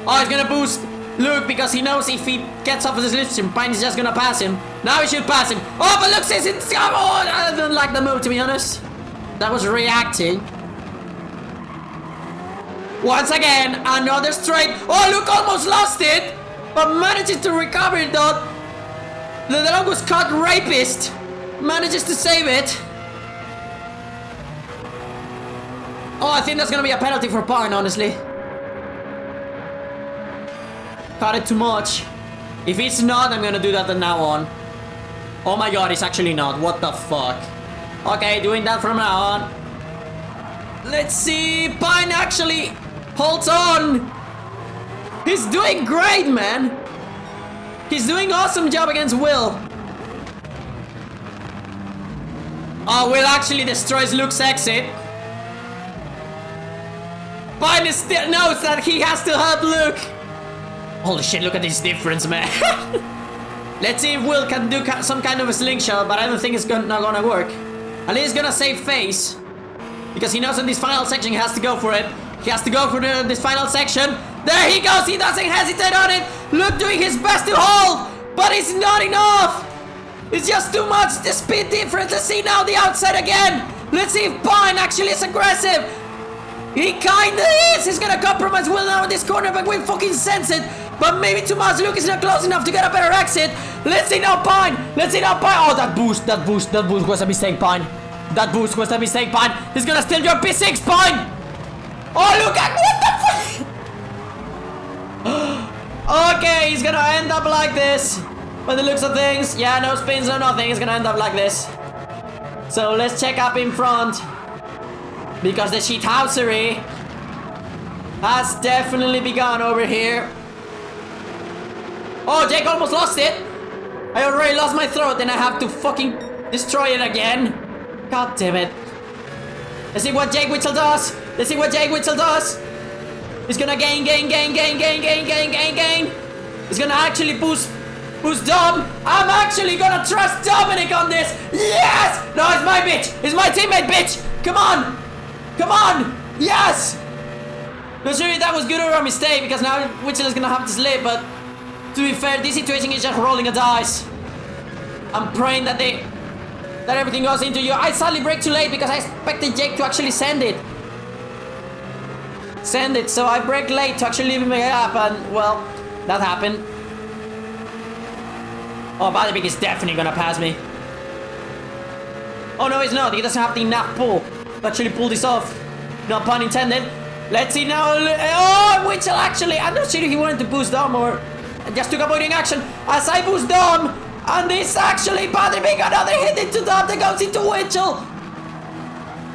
Oh, he's gonna boost Luke because he knows if he gets off of his slipstream, Pine is just gonna pass him. Now he should pass him. Oh, but Luke says it's... Oh, I don't like the move, to be honest. That was reacting. Once again, another straight. Oh, Luke almost lost it, but manages to recover it though. The dog was caught rapist. Manages to save it. Oh, I think that's gonna be a penalty for Pine, honestly. Caught it too much. If it's not, I'm gonna do that from now on. Oh my god, it's actually not. What the fuck? Okay, doing that from now on. Let's see. Pine actually holds on. He's doing great, man. He's doing awesome job against Will. Oh, Will actually destroys Luke's exit. Pine still knows that he has to help Luke. Holy shit, look at this difference, man. Let's see if Will can do some kind of a slingshot, but I don't think it's not gonna work. At least he's gonna save face. Because he knows in this final section he has to go for it. He has to go for this final section. There he goes, he doesn't hesitate on it. Luke doing his best to hold, but it's not enough. It's just too much, the speed difference. Let's see now the outside again. Let's see if Pine actually is aggressive. He kinda is. He's gonna compromise Will now in this corner, but we fucking sense it. But maybe too much. Luke is not close enough to get a better exit. Let's see now Pine. Let's see now Pine. Oh, that boost was a mistake, Pine. That boost was a mistake, Pine. He's gonna steal your P6, Pine. Oh, look at what the fuck. Okay, he's gonna end up like this. By the looks of things, yeah, no spins, no nothing. He's gonna end up like this. So let's check up in front. Because the shithousery has definitely begun over here. Oh, Jake almost lost it. I already lost my throat and I have to fucking destroy it again. God damn it. Let's see what Jake Witzel does. Let's see what Jake Witzel does. He's gonna gain. He's gonna actually boost Dom. I'm actually gonna trust Dominic on this. Yes! No, it's my bitch. It's my teammate, bitch. Come on. Come on! Yes! Not sure if that was good or a mistake because now Witchell is gonna have to slip, but to be fair, this situation is just rolling a dice. I'm praying that everything goes into you. I sadly break too late because I expected Jake to actually send it. So I break late to actually leave him up, and well, that happened. Oh, Badabik is definitely gonna pass me. Oh no, he's not. He doesn't have the enough pull. Actually pull this off. No pun intended. Let's see now. Oh, Witchell actually. I'm not sure if he wanted to boost Dom or just took avoiding action. As I boost Dom. And this actually, Patrick, another hit into Dom that goes into Witchell.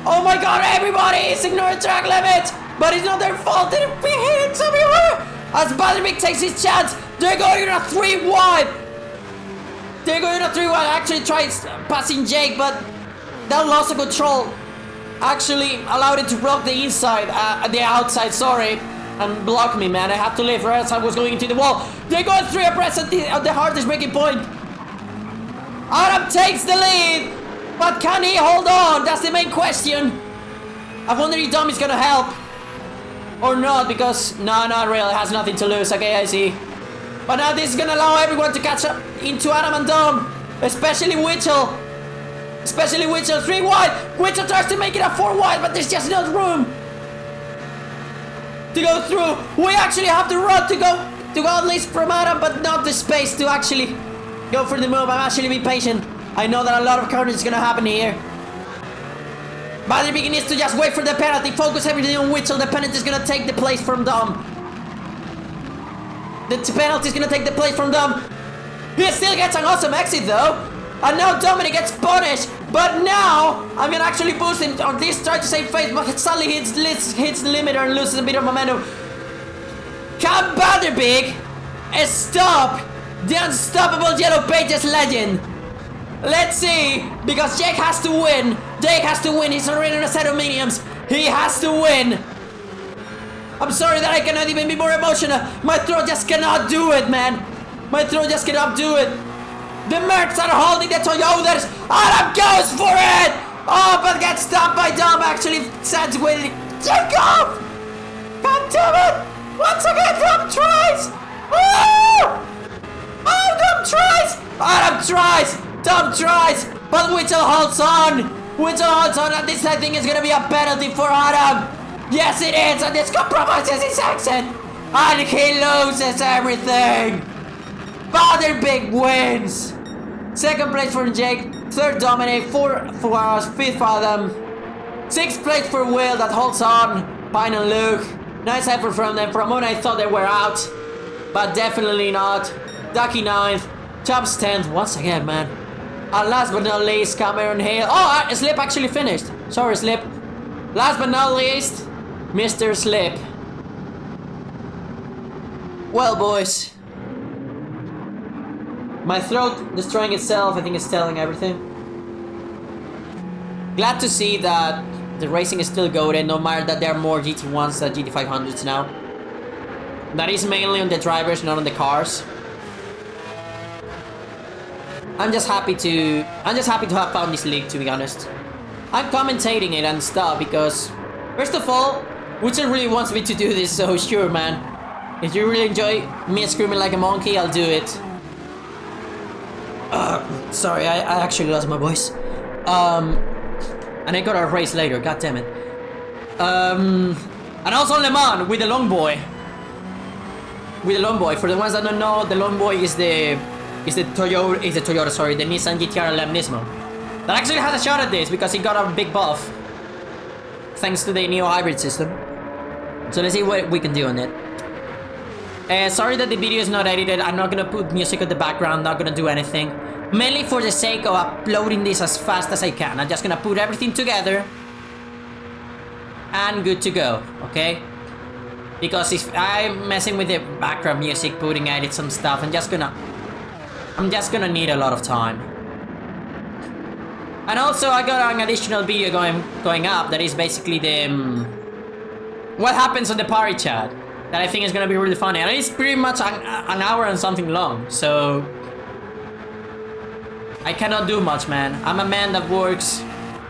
Oh my god, everybody is ignoring track limit. But it's not their fault. They're being hit everywhere. As Patrick takes his chance. They're going on a 3 wide. Actually tries passing Jake, but that loss of control actually allowed it to block the outside, sorry, and block me, man. I have to leave, or else I was going into the wall. They're going 3 abreast at the hardest breaking point. Adam takes the lead, but can he hold on? That's the main question. I wonder if Dom is gonna help. Or not, because... No, not really. It has nothing to lose. Okay, I see. But now this is gonna allow everyone to catch up into Adam and Dom. Especially Witchell. Especially Witchell. 3 wide. Witchell tries to make it a 4 wide, but there's just no room to go through. We actually have to run to go at least from Adam, but not the space to actually go for the move. I'm actually being patient. I know that a lot of carnage is gonna happen here. But the big needs to just wait for the penalty. Focus everything on Witchell. The penalty is gonna take the place from Dom. The penalty is gonna take the place from Dom. He still gets an awesome exit though. And now Dominic gets punished. But now I'm gonna actually boost him on this, try to save face, but suddenly hits the limiter and loses a bit of momentum. Can Vanderbig stop the unstoppable Yellow Pages legend? Let's see, because Jake has to win. Jake has to win. He's already on a set of mediums. He has to win. I'm sorry that I cannot even be more emotional. My throat just cannot do it, man. My throat just cannot do it. The Mercs are holding the Toyotas. Adam goes for it. Oh, but gets stopped by Dom. Actually, Sands winning. Take off. God damn it. Once again, Dom tries. Oh, Dom tries. Adam tries. Dom tries. But Witchell holds on. Witchell holds on. And this, I think, is going to be a penalty for Adam. Yes, it is. And this compromises his exit. And he loses everything. Vanderbig wins. Second place for Jake. Third Dominic. 4 for us. 5th for Adam. 6th place for Will that holds on. Pine and Luke. Nice effort from them. For a moment I thought they were out. But definitely not. Ducky 9th. Chops 10th. Once again, man. And last but not least, Cameron Hale. Oh, Slip actually finished. Sorry, Slip. Last but not least, Mr. Slip. Well, boys. My throat destroying itself, I think it's telling everything. Glad to see that the racing is still going, no matter that there are more GT1s than GT500s now. That is mainly on the drivers, not on the cars. I'm just happy to have found this league, to be honest. I'm commentating it and stuff because, first of all, Witcher really wants me to do this, so sure, man. If you really enjoy me screaming like a monkey, I'll do it. Sorry, I actually lost my voice. And I got a race later, god damn it. And also Le Mans with the long boy. With the long boy. For the ones that don't know, the long boy is the Toyota, sorry, the Nissan GTR Turismo. That actually has a shot at this because he got a big buff. Thanks to the new hybrid system. So let's see what we can do on it. Sorry that the video is not edited. I'm not gonna put music in the background, not gonna do anything. Mainly for the sake of uploading this as fast as I can. I'm just gonna put everything together. And good to go, okay? Because if I'm messing with the background music, putting edits and stuff, I'm just gonna need a lot of time. And also I got an additional video going up that is basically the what happens on the party chat. That I think is gonna be really funny, and it's pretty much an hour and something long, so I cannot do much, man. I'm a man that works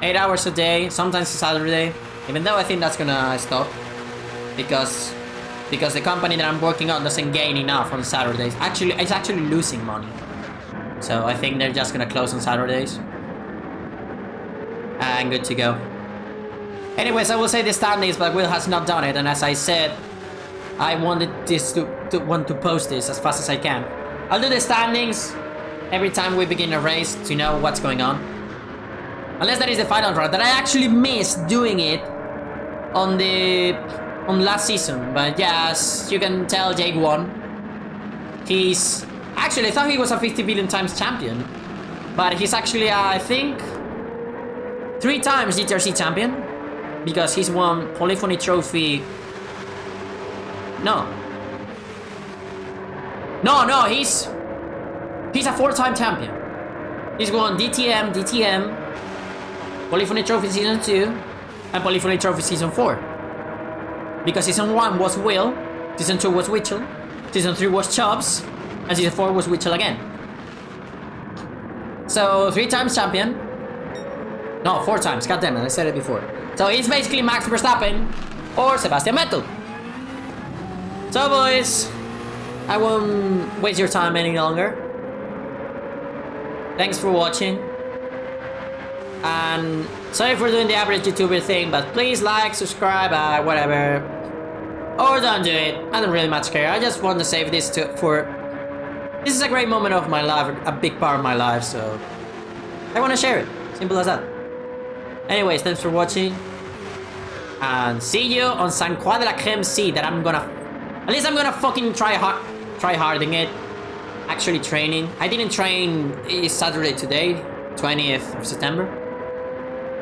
8 hours a day, sometimes Saturday, even though I think that's gonna stop because the company that I'm working on doesn't gain enough on Saturdays. Actually, it's actually losing money, so I think they're just gonna close on Saturdays. And good to go. Anyways, I will say the standings, but Will has not done it, and as I said, I wanted this to post this as fast as I can. I'll do the standings every time we begin a race to know what's going on. Unless that is the final round, that I actually missed doing it on last season. But yeah, as you can tell, Jake won. He's actually, I thought he was a 50 billion times champion, but he's actually I think 3 times GTRC champion because he's won Polyphony trophy. No, he's a 4-time champion. He's won DTM, Polyphony Trophy Season 2, and Polyphony Trophy Season 4. Because Season 1 was Will, Season 2 was Witchell, Season 3 was Chubbs, and Season 4 was Witchell again. So, 3 times champion. No, 4 times. God damn it, I said it before. So he's basically Max Verstappen or Sebastian Vettel. So boys, I won't waste your time any longer. Thanks for watching. And sorry for doing the average YouTuber thing, but please like, subscribe, whatever. Or don't do it. I don't really much care. I just want to save this for... This is a great moment of my life, a big part of my life, so... I want to share it. Simple as that. Anyways, thanks for watching. And see you on San Juan de la Creme C that I'm gonna... At least I'm gonna fucking try harding it. Actually training. I didn't train Saturday today, 20th of September.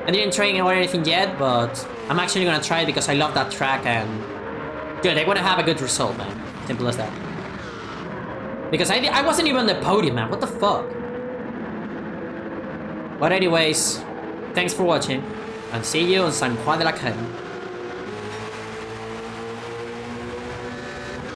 I didn't train or anything yet, but I'm actually gonna try it because I love that track and... Good, I wanna have a good result, man. Simple as that. Because I wasn't even on the podium, man. What the fuck? But anyways, thanks for watching. And see you on San Juan de la Creme.